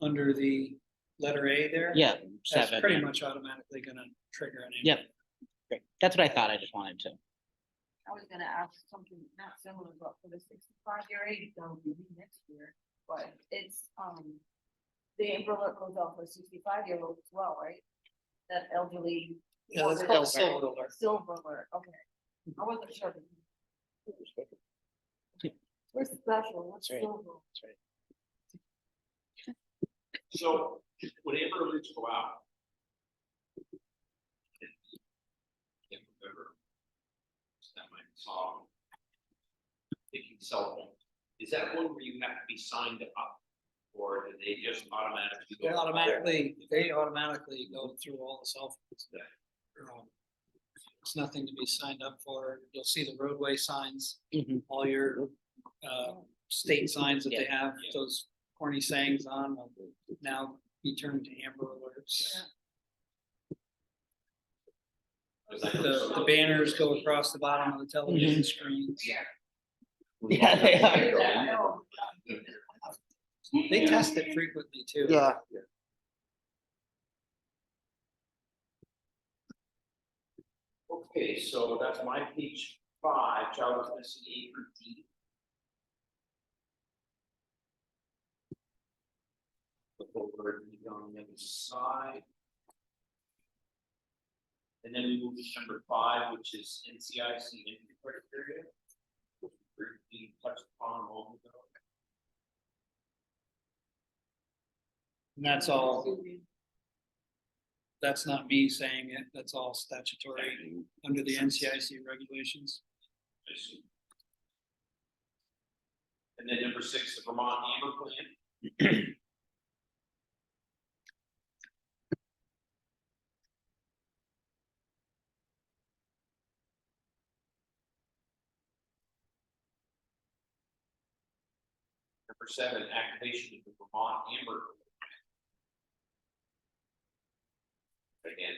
under the letter A there. Yeah, That's 7. pretty yeah. much automatically gonna trigger an. Amber Yep. Alert. Great. That's what I thought. I just wanted to. I was gonna ask something not similar, but for the 65-year age, that'll be next year, but it's, the Amber Alert goes out for 65-year-olds as well, right? That elderly. Yeah, that's what called is it? Silver Alert. Silver Alert, okay. I wasn't sure. We're special, what's That's right. silver? So when Amber Alerts go out. Can't remember. That might solve. Thinking cell phone, is that one where you have to be signed up? Or do they just automatically? They automatically go through all the cell phones. It's nothing to be signed up for. You'll see the roadway signs, Mhm. all your state signs that they Yeah. have, those corny sayings on will now be turned to Amber Alerts. The banners go across the bottom of the television screens. Yeah. Yeah, they are. I know. They test it frequently too. Yeah. Okay, so that's my page 5, child is missing A through D. Look over on the other side. And then we move to number 5, which is NCIC entry criteria. Briefly touched upon a moment ago. And that's all. That's not me saying it. That's all statutory under the NCIC regulations. And then number 6, the Vermont Amber Plan. Number 7, activation of the Vermont Amber. Again,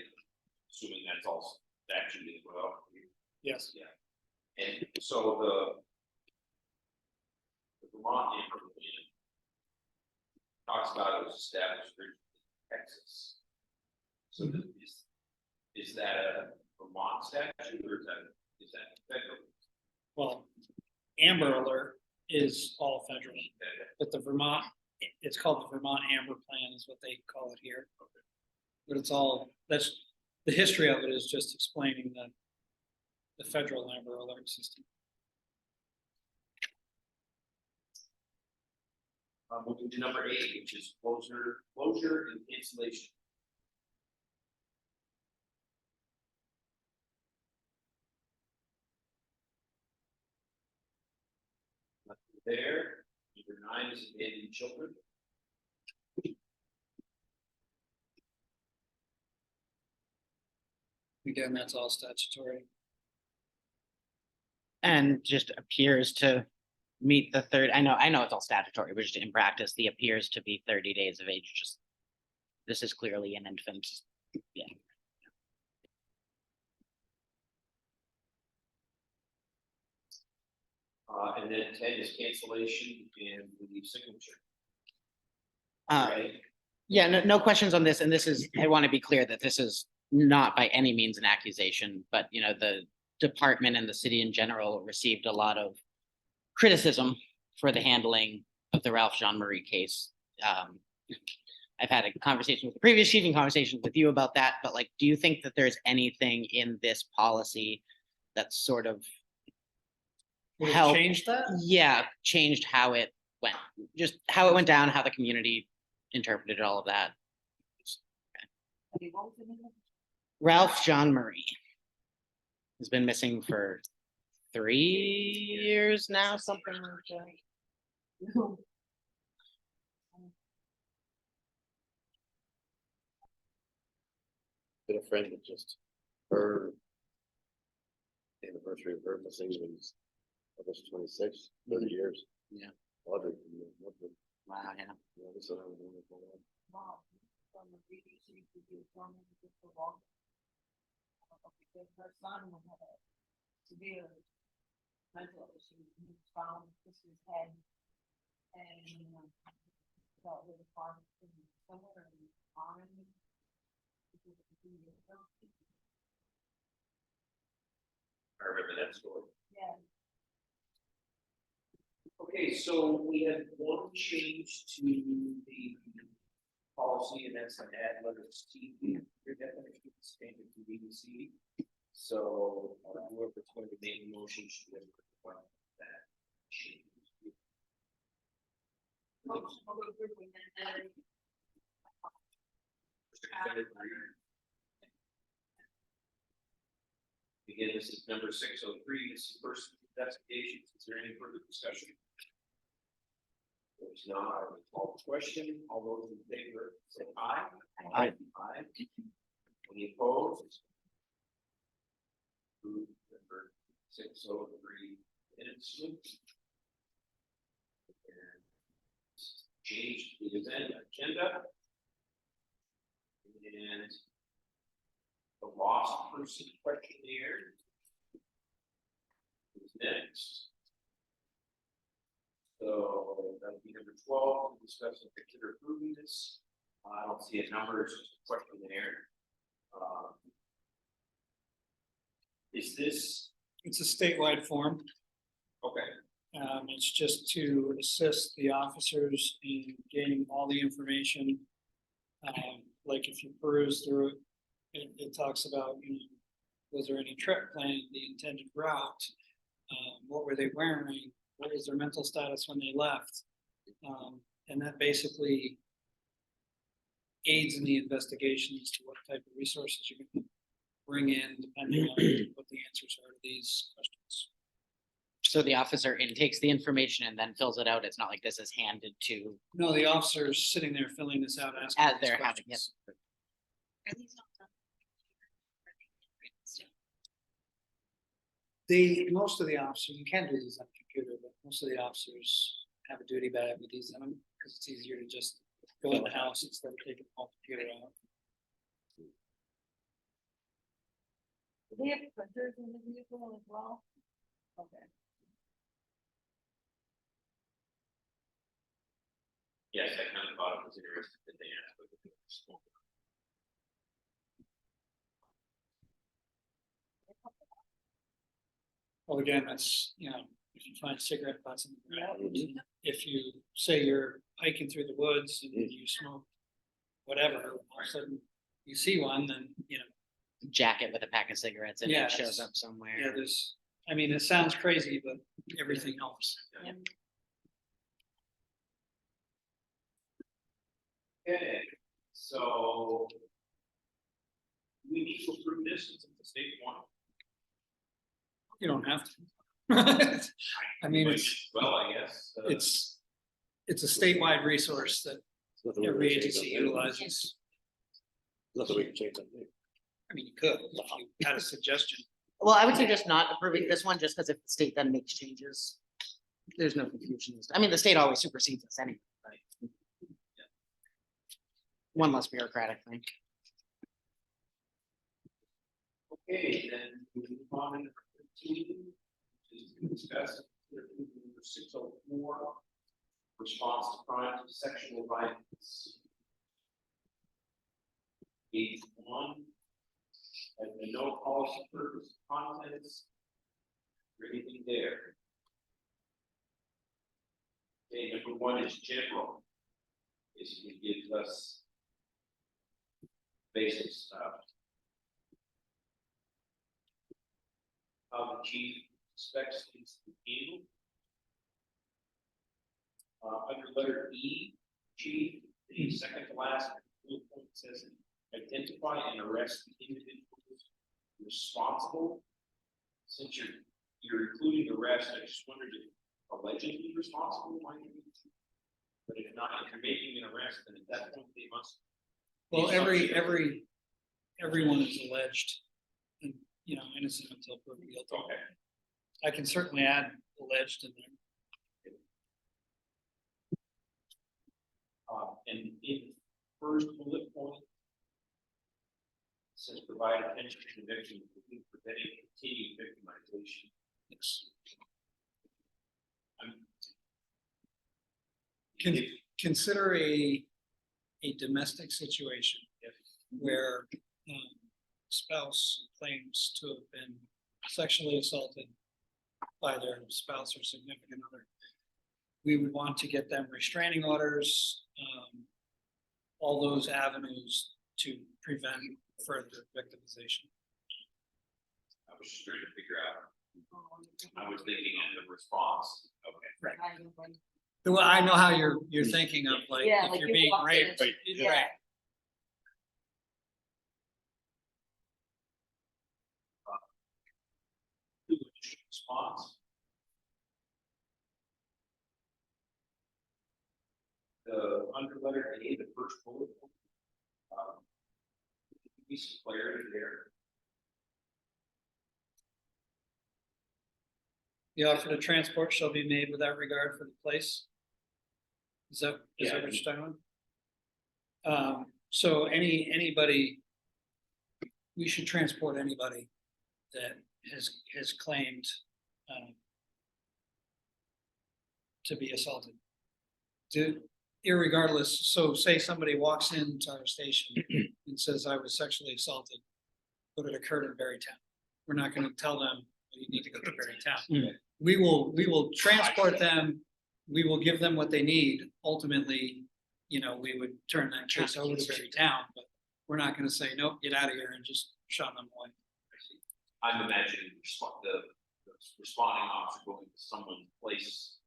assuming that's all statute as well. Yes. Yeah. And so the Vermont Amber Plan talks about it was established in Texas. So is that a Vermont statute or is that federal? Well, Amber Alert is all federal, but the Vermont, it's called the Vermont Amber Plan is what they call it here. But it's all, that's, the history of it is just explaining the federal Amber Alert system. Moving to number 8, which is closure and cancellation. Nothing there. Number 9 is abandoned children. Again, that's all statutory. And just appears to meet the third. I know it's all statutory, but just in practice, the appears to be 30 days of age. Just this is clearly an infant. Yeah. And then 10 is cancellation and the signature. Right. Yeah, no questions on this, and this is, I want to be clear that this is not by any means an accusation, but the department and the city in general received a lot of criticism for the handling of the Ralph Jean Marie case. I've had a conversation with the previous chief and conversations with you about that, but do you think that there's anything in this policy that sort of Would it help- change that? changed how it went, just how it went down, how the community interpreted all of that? Okay, what was the name of Ralph Jean Marie has been missing for 3 years now, something like that. it? Been a friend that just her anniversary of her missing was August 26, 30 years. Yeah. Audrey. Wow, yeah. Yeah, this is what I'm doing for that. Wow, from the BBC to do from just a long. Because her son had a severe mental issues, he found this is head. And felt really far from somewhere on. I remember that story. Yeah. Okay, so we have one change to the policy, and that's an add letter C, your definition of standard to B and C. So whoever's going to make the motion should have that change. Again, this is number 603, this is first investigations. Is there any further discussion? There's not, I will call the question. All those in favor say aye. Aye. Aye. Any opposed? Approved. Number 603 minutes. And change the agenda. And the lost person questionnaire is next. So that'll be number 12, to discuss and consider approving this. I don't see a number, it's just a questionnaire. Is this, It's a statewide form. okay, It's just to assist the officers in gaining all the information. Like if you peruse through it, it talks about, was there any trip planned, the intended route? What were they wearing? What was their mental status when they left? And that basically aids in the investigation as to what type of resources you can bring in, depending on what the answers are to these questions. So the officer intakes the information and then fills it out. It's not like this is handed to No, the officer's sitting there filling this out, asking as these they're having it. questions. Are these all done? Still, Most of the officers, you can do these on a computer, but most of the officers have a duty bag with these in them, because it's easier to just go in the house instead of taking the whole computer out. Do they have printers in the vehicle as well? Okay. yes, I kind of thought it was interesting that they asked. But Well, again, that's, if you find cigarette butts in the ground, if you say you're hiking through the woods and you smoke whatever, all of a sudden you see one, then, Jacket with a pack of cigarettes and Yeah, it shows it's- up somewhere. yeah, it sounds crazy, but everything helps. Okay, so we need to approve this since it's a state one. You don't have to. I mean, Well, I guess. it's a statewide resource that every agency utilizes. Nothing we can change something. I mean, you could, if you had a suggestion. Well, I would suggest not approving this one, just because if the state then makes changes, there's no confusion. I mean, the state always supersedes us anyway, right? One less bureaucratic thing. Okay, then we move on to number 13, which is to discuss number 604, response to crimes of sexual violence. Page 1, has been no policy purpose, contents, or anything there. Okay, number 1 is general. Basically gives us basic stuff. How the chief expects things to be handled. Under letter E, chief, the second to last bullet point says identify and arrest the individuals responsible. Since you're including arrest, I just wondered if allegedly responsible might be. But if not, if you're making an arrest, then at that point they must. Well, everyone is alleged and, innocent until proven guilty. Okay. I can certainly add alleged in there. And in the first bullet point, it says provide attention to victims, preventing continued victimization. Yes. I'm- Can- If- Consider a domestic situation Yes. where spouse claims to have been sexually assaulted by their spouse or significant other. We would want to get them restraining orders, all those avenues to prevent further victimization. I was just trying to figure out, I was thinking of the response, okay. Well, I know how you're thinking of, like, Yeah, if like you're you being walk in raped. and- Right. Yeah. Response. The under letter A, the first bullet. Be some clarity there. The offer to transport shall be made without regard for the place. Is that Yeah. what you're talking about? So anybody, we should transport anybody that has claimed, to be assaulted. Irregardless, so say somebody walks into our station and says, I was sexually assaulted, but it occurred in Berrytown. We're not gonna tell them, you need to go to Berrytown. Mm. We will transport them, we will give them what they need. Ultimately, we would turn that case over to Berrytown, but we're not gonna say, nope, get out of here and just shut them away. I'm imagining the responding officer going to someone's place,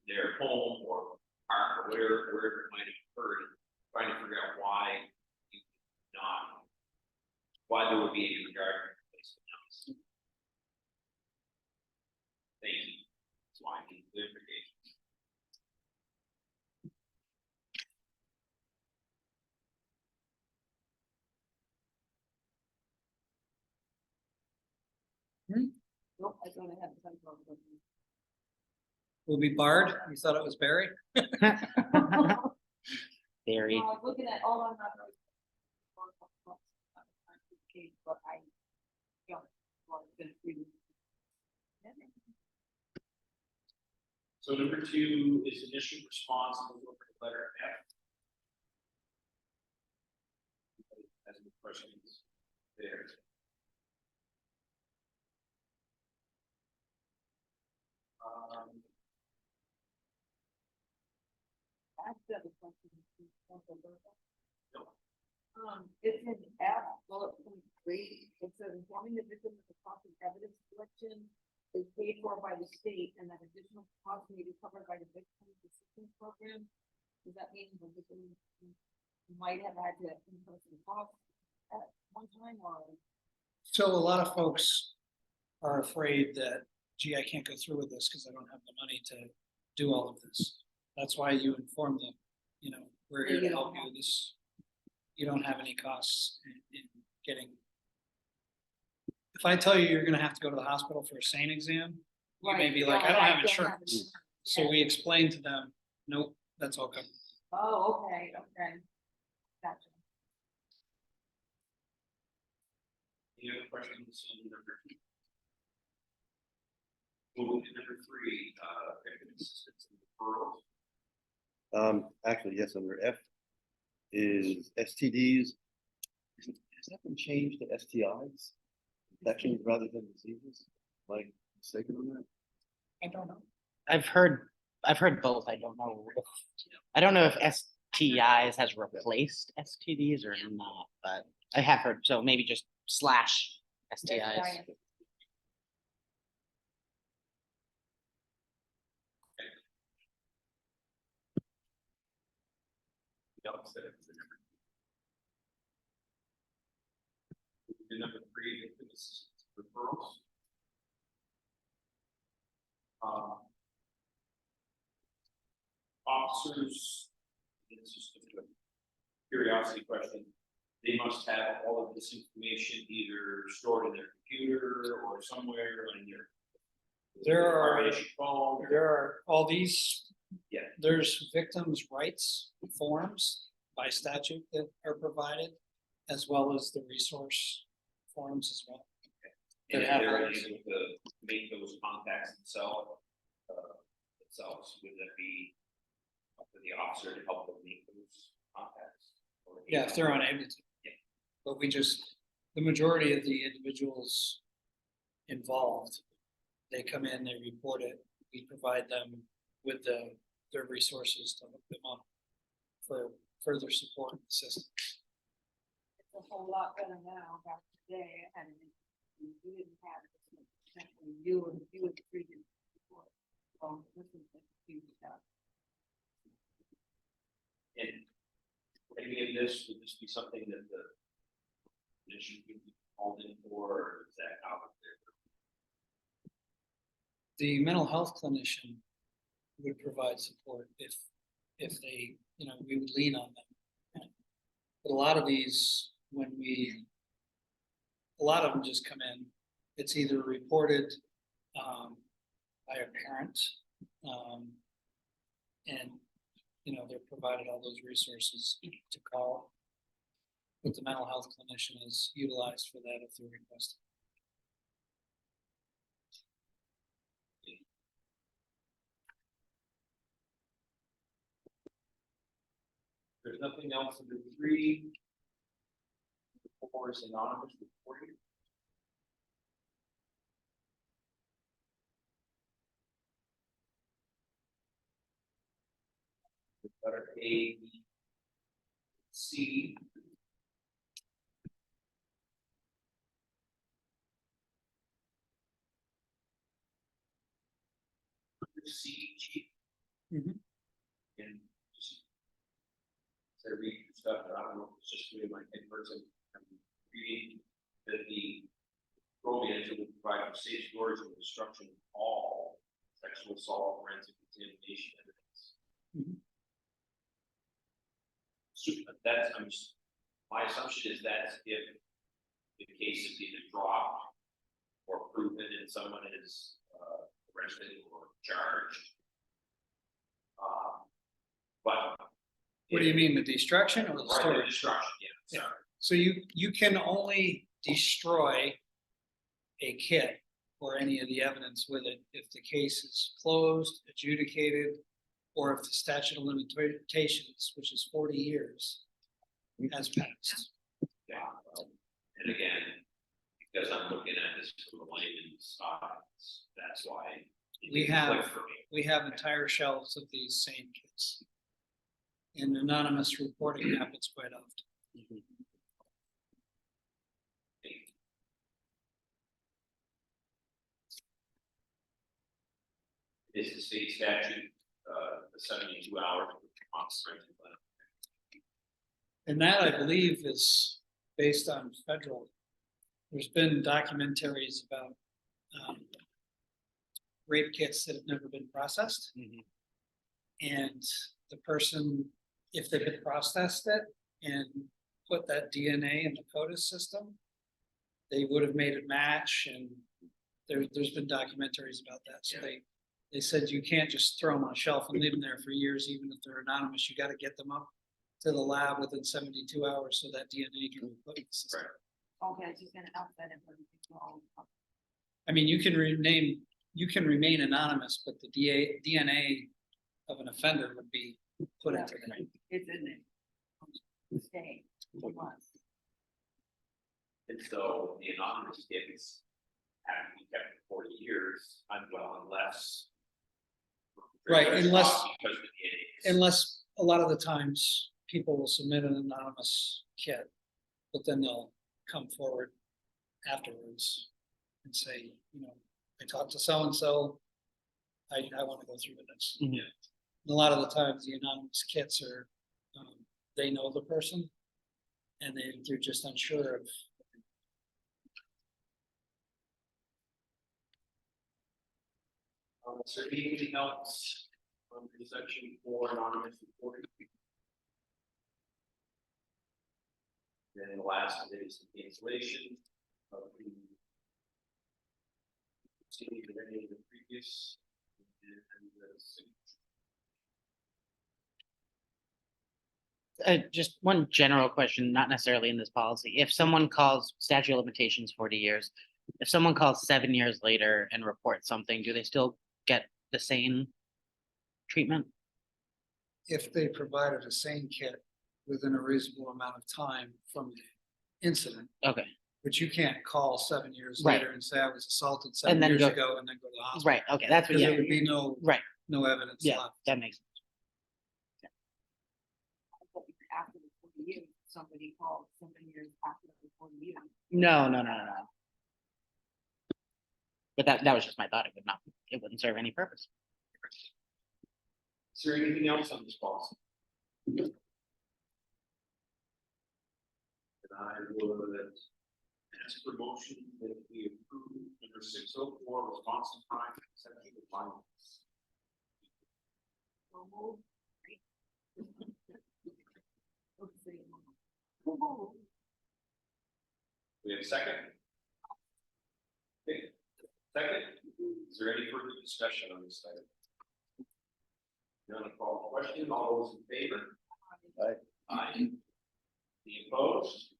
their home or park or wherever it might have occurred, trying to figure out why there would be any regard for the place. Thank you. That's why I need clarification. Nope, I don't have the control. Will be barred. You thought it was Barry? Very. I was looking at all on that. But I don't. want to read. So number 2 is initial response to the letter F. Has any questions there? I still have a question. It's in F, bullet point 3, it says informing the victim of the cost of evidence collection is paid for by the state and that additional costs may be covered by the victim assistance program. Does that mean the victim might have had to incur some costs at one time or? So a lot of folks are afraid that, gee, I can't go through with this because I don't have the money to do all of this. That's why you inform them, we're here to help you. You don't have any costs in getting. If I tell you you're gonna have to go to the hospital for a SANE exam, you may be like, I don't have insurance. So we explain to them, nope, that's all covered. Oh, okay, gotcha. Any other questions on number 2? Moving to number 3, victim assistance and referrals. Actually, yes, under F is STDs. Has that been changed to STIs? Infections rather than diseases? Am I mistaken on that? I don't know. I've heard both. I don't know if STIs has replaced STDs or not, but I have heard, so maybe just slash STIs. Number 3, victim assistance and referrals. Officers, it's just a curiosity question. They must have all of this information either stored in their computer or somewhere on There are phone. all these. Yeah. There's victims' rights forms by statute that are provided, as well as the resource forms as well. And if That they're happens. able to make those contacts themselves, would that be up to the officer to help them make those contacts? Or- Yeah, if they're unable to. Yeah. But the majority of the individuals involved, they come in, they report it, we provide them with their resources to hook them up for further support in the system. It's a whole lot better now, back today, and you didn't have it. You were treated before. Well, this is a huge stuff. And any of this, would this be something that the commission could be called in for, or is that out there? The mental health clinician would provide support if they, we would lean on them. But a lot of these, a lot of them just come in, it's either reported by a parent, and, they're provided all those resources to call. But the mental health clinician is utilized for that if they're requested. There's nothing else in the 3. 4 is anonymous reporting. Letter A, B, C. C, G. Mhm. And just. As I read through stuff, I don't know if it's just me and my head person, I'm reading that the romance will provide for safe storage and destruction of all sexual assault, forensic examination evidence. Mhm. So my assumption is that if the case is either dropped or proven and someone is arrested or charged. But. What do you mean, the destruction or the Right, the storage? destruction, yeah, sorry. So you can only destroy a kit or any of the evidence with it if the case is closed, adjudicated, or if the statute of limitations, which is 40 years, has passed. Yeah, and again, because I'm looking at this from a layman's eyes, that's why. it We didn't have- click for me. We have entire shelves of these same kits. And anonymous reporting happens quite often. Is the state statute, the 72 hours on strength plan? And that, I believe, is based on federal. There's been documentaries about rape kits that have never been processed. Mhm. And the person, if they had processed it and put that DNA in the CODIS system, they would have made it match, and there's been documentaries about that. So they said you can't just throw them on a shelf and leave them there for years, even if they're anonymous. You gotta get them up to the lab within 72 hours so that DNA can be put in the system. Right. Okay, it's just gonna outset it for the people. I mean, you can remain anonymous, but the DNA of an offender would be put into there. It's in there. Stay, for months. And so the anonymous kids have to be kept for 40 years, unless. Right, unless- Because the DNA is. Unless, a lot of the times, people will submit an anonymous kit, but then they'll come forward afterwards and say, I talked to so-and-so, I want to go through with this. Mhm. And a lot of the times, the anonymous kits are, they know the person, and they're just unsure of. Is there anything else on the section for anonymous reporting? Then the last is the cancellation of the. See if any of the previous. And the signature. Just one general question, not necessarily in this policy. If someone calls statute of limitations 40 years, if someone calls 7 years later and reports something, do they still get the same treatment? If they provided a sane kit within a reasonable amount of time from the incident, Okay, but you can't call 7 years Right. later and say I was assaulted And 7 years then ago and then go to the hospital. right, okay, that's what, Because yeah, there would be right, no evidence yeah, left. that makes, After the 40 years, somebody called 7 years after the 40 years. no. But that was just my thought. It wouldn't serve any purpose. Is there anything else on this policy? And I would ask for motion that we approve number 604, response to crime, sexual violence. We have a second? Okay, second, is there any further discussion on this item? None, call the question, all those in favor? Aye. Aye. Any opposed?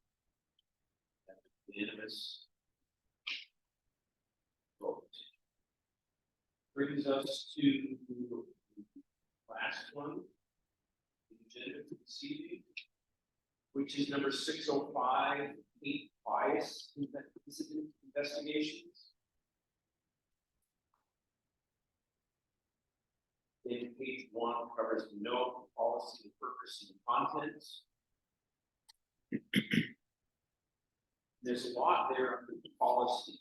Unanimous. Vote. Brings us to the last one. The agenda for this evening, which is number 605, hate bias incident investigations. In page 1 covers no policy, purpose, and contents. There's a lot there under the policy.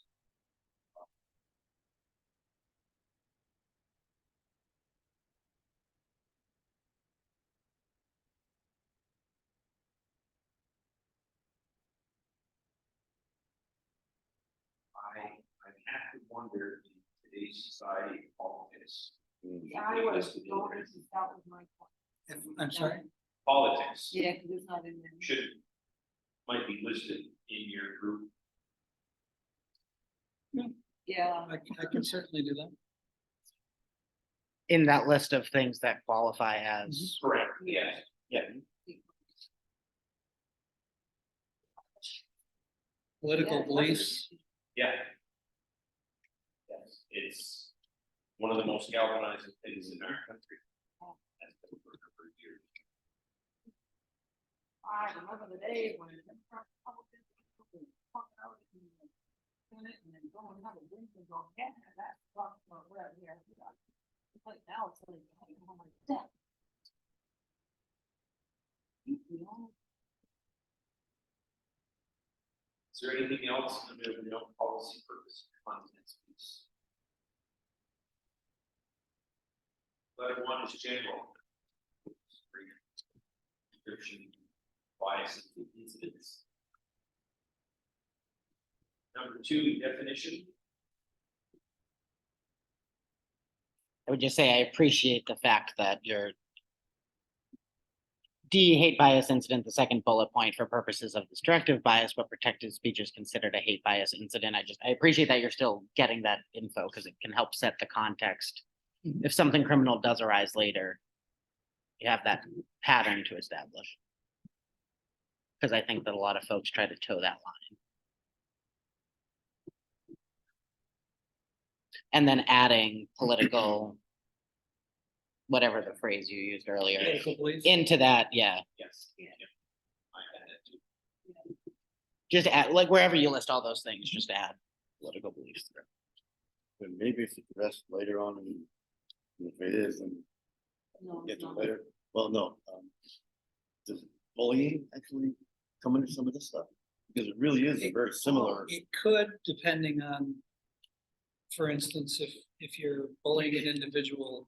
I have to wonder in today's society, politics. I was going to start with my point. I'm sorry, Politics Yeah, because it's not in there. should, might be listed in your group. Yeah. I can certainly do that. In that list of things that qualify as, Correct. Yes. yeah, Political Yeah, beliefs, Yeah. Yes, it's one of the most galvanizing things in our country. Has been for a number of years. I remember the day when. Senate and then go and have a drink and go, yeah, that's whatever, yeah. It's like now it's like, oh my God. You know, Is there anything else under the no policy purpose contents piece? Letter 1 is general. Description, bias, and incidents. Number 2, definition. I would just say I appreciate the fact that your D, hate bias incident, the second bullet point for purposes of destructive bias, but protected speech is considered a hate bias incident. I appreciate that you're still getting that info because it can help set the context. Mhm. If something criminal does arise later, you have that pattern to establish. Because I think that a lot of folks try to toe that line. And then adding political, whatever the phrase you used earlier, political beliefs. into that, yeah. Yes. Yeah. I had that too. Just add, like wherever you list all those things, just add political beliefs through. And maybe if it's addressed later on, and if it is, then no, get it's to not. later. Well, no. Does bullying actually come into some of this stuff? Because it really is a very similar. It could, depending on, for instance, if you're bullying an individual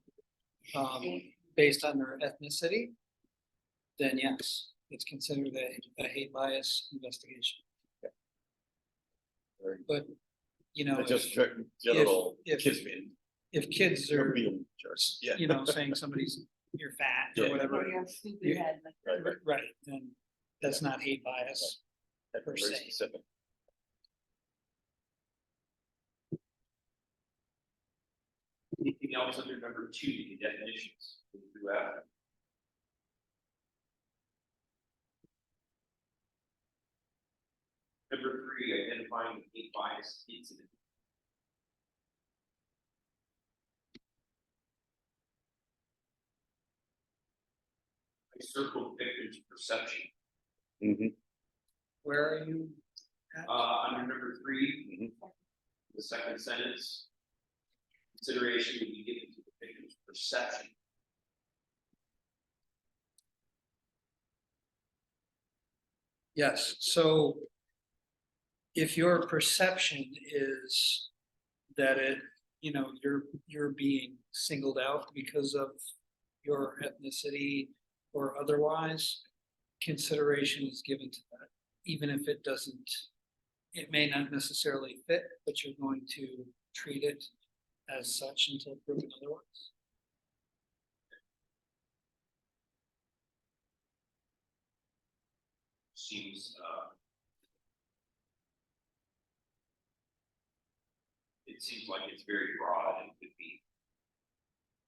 based on their ethnicity, then yes, it's considered a hate bias investigation. Very- But, you know, But just general if- kids being. if kids are, being jerks, yeah. you know, saying somebody's, you're fat or Yeah. whatever, Or you have stupid Yeah. head, like, Right. right, then that's not hate bias. That's per very se. specific. Anything else under number 2, the definitions? Throughout. 3, identifying the hate bias incident. I circled victim's perception. Mhm. Where are you? at? Under number 3, the second sentence. Consideration will be given to the victim's perception. Yes, so if your perception is that you're being singled out because of your ethnicity or otherwise, consideration is given to that, even if it doesn't, it may not necessarily fit, but you're going to treat it as such until proven otherwise. Seems, it seems like it's very broad and could be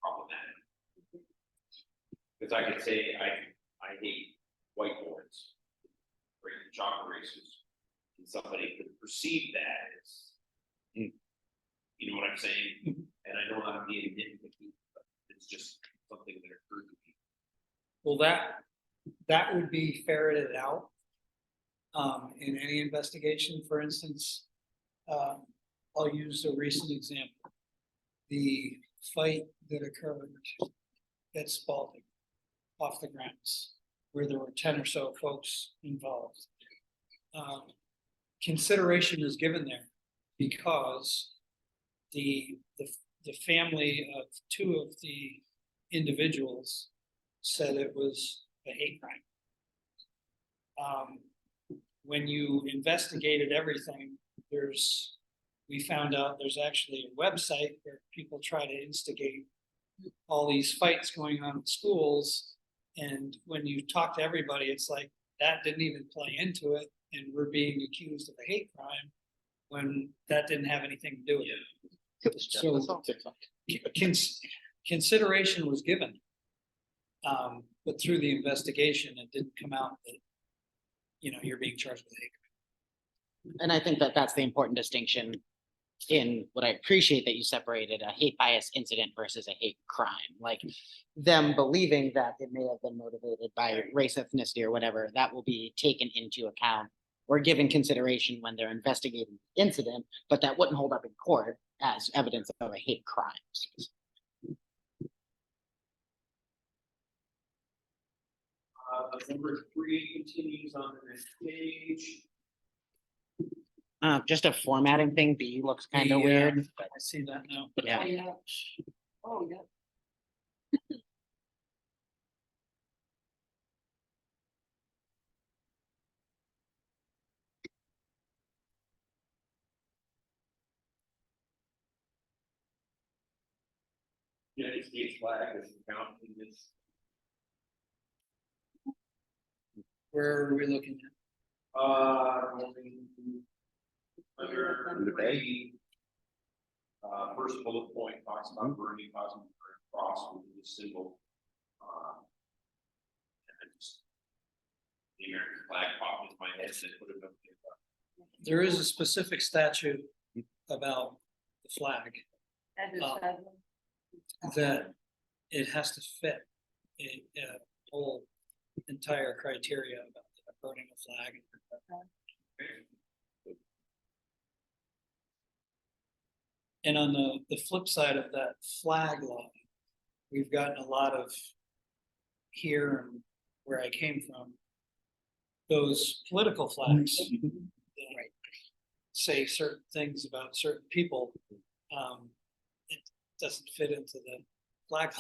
problematic. Because I could say, I hate whiteboards, or even chalk erasers, and somebody could perceive that as, you know what I'm saying? And I know I'm being nitpicky, but it's just something that occurred to me. Well, that would be ferreted out. In any investigation, for instance, I'll use a recent example. The fight that occurred at Spalding off the grounds, where there were 10 or so folks involved. Consideration is given there because the family of 2 of the individuals said it was a hate crime. When you investigated everything, we found out there's actually a website where people try to instigate all these fights going on in schools. And when you talk to everybody, it's like, that didn't even play into it. And we're being accused of a hate crime when that didn't have anything to do with it. So consideration was given. But through the investigation, it didn't come out that, you're being charged with hate crime. And I think that that's the important distinction in what I appreciate that you separated a hate bias incident versus a hate crime. Like them believing that it may have been motivated by race, ethnicity, or whatever, that will be taken into account or given consideration when they're investigating the incident, but that wouldn't hold up in court as evidence of a hate crime. Number 3 continues on the next page. Just a formatting thing, B looks kind of The, weird, but I see that now. yeah. Oh, yeah. United States flag is count in this. Where are we looking at? Under 3, first bullet point talks about burning cosmic cross with the symbol. And just the American flag popped into my head, so I put it up there. There is a specific statute about the flag And Oh. that it has to fit a whole entire criteria about burning a flag. And on the flip side of that flag law, we've gotten a lot of here and where I came from, those political flags that say certain things about certain people. It doesn't fit into the flag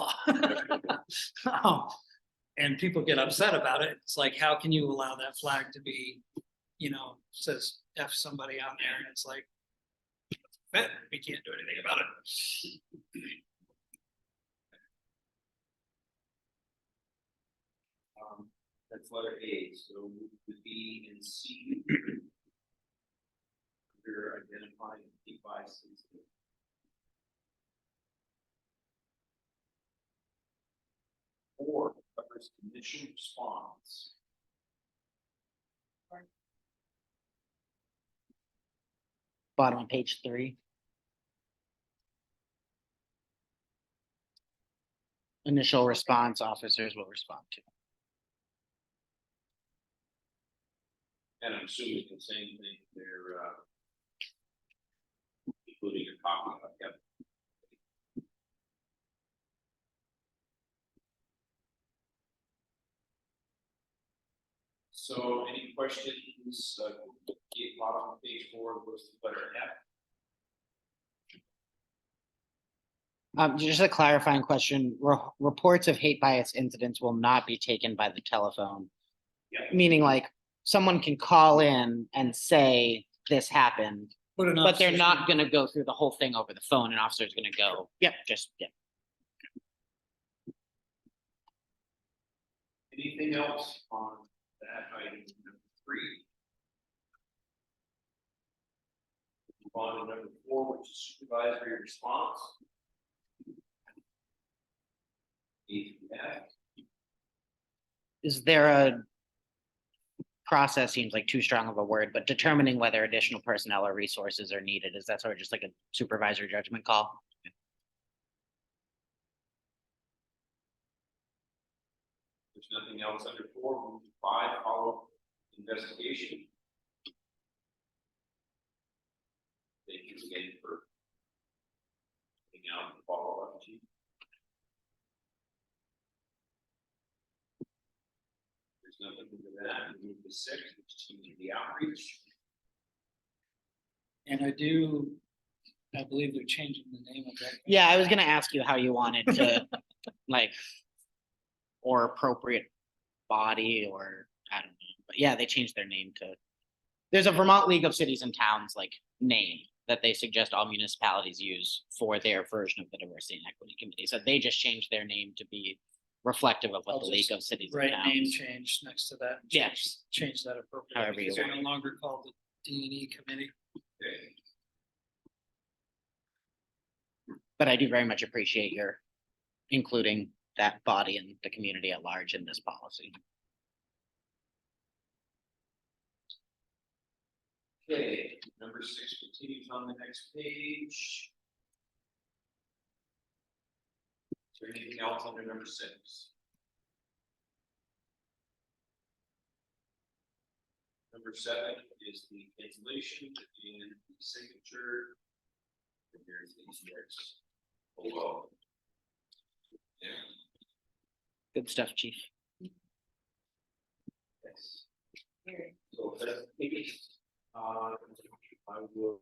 law. And people get upset about it. It's like, how can you allow that flag to be, says F somebody on there, and it's like, we can't do anything about it. That's letter A, so the B and C. Under identifying devices. Or covers initial response. Bottom of page 3. Initial response officers will respond to. And I'm assuming the same thing, they're, including your copy, yep. So any questions, bottom of page 4, was the letter F? Just a clarifying question, reports of hate bias incidents will not be taken by the telephone. Yeah. Meaning like, someone can call in and say this happened, But an but they're officer's not gonna go through the whole thing over the phone. An officer's gonna go, yep, yeah. Anything else on that item number 3? Move on to number 4, which is supervisory response. E through F. Is there a process, seems like too strong of a word, but determining whether additional personnel or resources are needed, is that sort of just like a supervisor judgment call? There's nothing else under 4, move to 5, follow investigation. Thank you again for putting out the follow-up, Chief. There's nothing under that, we move to 6, which is community outreach. And I believe they're changing the name of that. Yeah, I was gonna ask you how you wanted to, like, or appropriate body, or I don't know, but yeah, they changed their name to. There's a Vermont League of Cities and Towns like name that they suggest all municipalities use for their version of the Diversity and Equity Committee. So they just changed their name to be reflective of what I'll the League just of Cities and Right, name Towns. change next to that. Yeah. Change that appropriately. However you Because they're want no longer called the D&E committee. Okay. But I do very much appreciate your including that body and the community at large in this policy. Okay, number 6 continues on the next page. Is there anything else under number 6? Number 7 is the cancellation and the signature. And there's these words below. Yeah. Good stuff, Chief. Yes. So that's the case. I will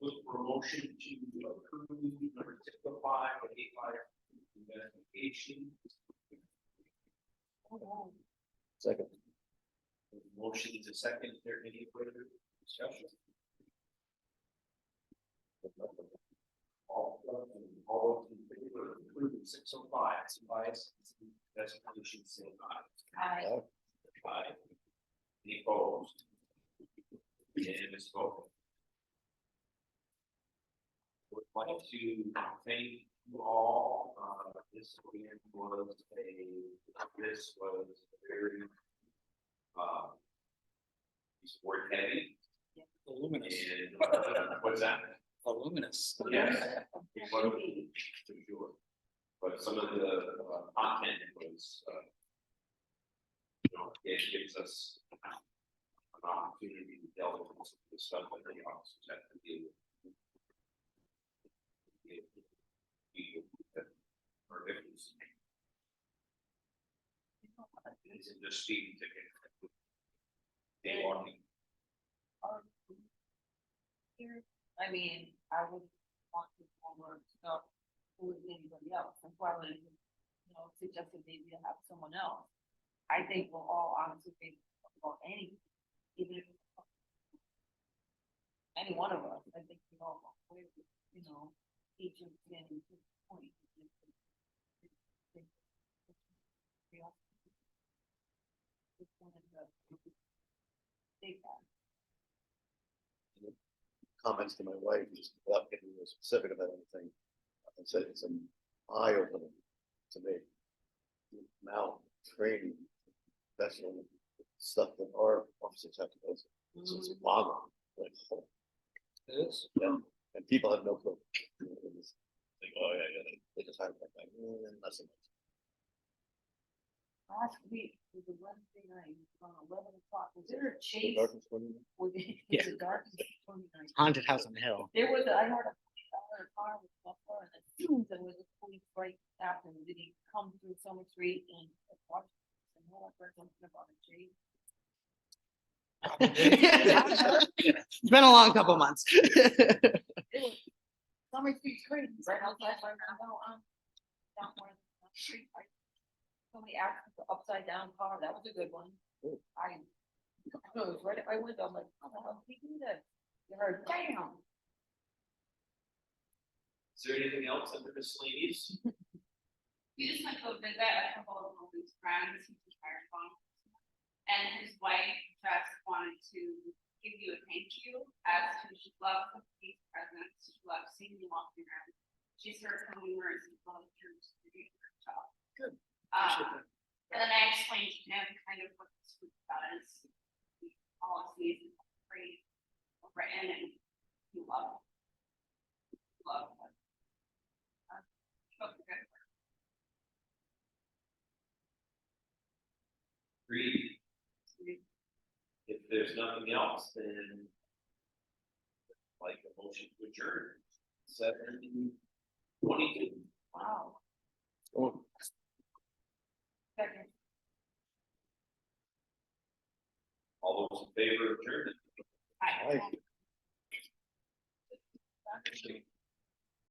look for a motion to approve number 605 and 85 investigation. Second. Motion is a second. Is there any further discussion? All those in favor of approving 605, bias investigation, say aye. Aye. Any opposed? Unanimous vote. Would like to thank you all. This again was a very it's word heavy Voluminous. and what's that? Voluminous. Yeah. It was, for sure. But some of the content was it gives us an opportunity to delve into some of the stuff that the officers have to deal with. People that are victims. It's in the speeding ticket. They want me. I mean, I would want to forward stuff with anybody else, that's why I, suggested maybe to have someone else. I think we'll all honestly think about any, even if any one of us, I think we all, each of getting to the point. Take that. Comments to my wife, just without getting real specific about anything. I said it's an eye opening to me. Now, training, that's one of the stuff that our officers have to go through. So it's boggling. Like, oh. It is. Yeah, and people have no clue. Like, oh, yeah, they just hide that thing, nothing. Last week, was a Wednesday night, 11 o'clock, was there a chase? Darkness, what do you mean? Was it Yeah. was a darkness 29? Haunted house on the hill. There was, I heard a car with muffler and as soon as there was a police right after, him, did he come through Summer Street and watch? And what I heard something about a chase. It's been a long couple months. It was Summer Street crazy, right outside my window, down one street. Somebody asked for the upside down car, that was a good one. Ooh. I it was right at my window, I'm like, how the hell did he do that? You heard, damn. Is there anything else under miscellaneous? We just went to go visit a couple of his friends, who's retired from. And his wife just wanted to give you a thank you as to she loves the police presence, she loves seeing you walking around. She's heard from numerous people in terms of doing her job. Good. And then I explained to him kind of what this group does, the policies and pretty written and he loved. Loved it. Spoke a good word. Agreed. If there's nothing else, then like a motion to adjourn. 7:22. Wow. Oh, Second. All those in favor of adjournment? I- hi.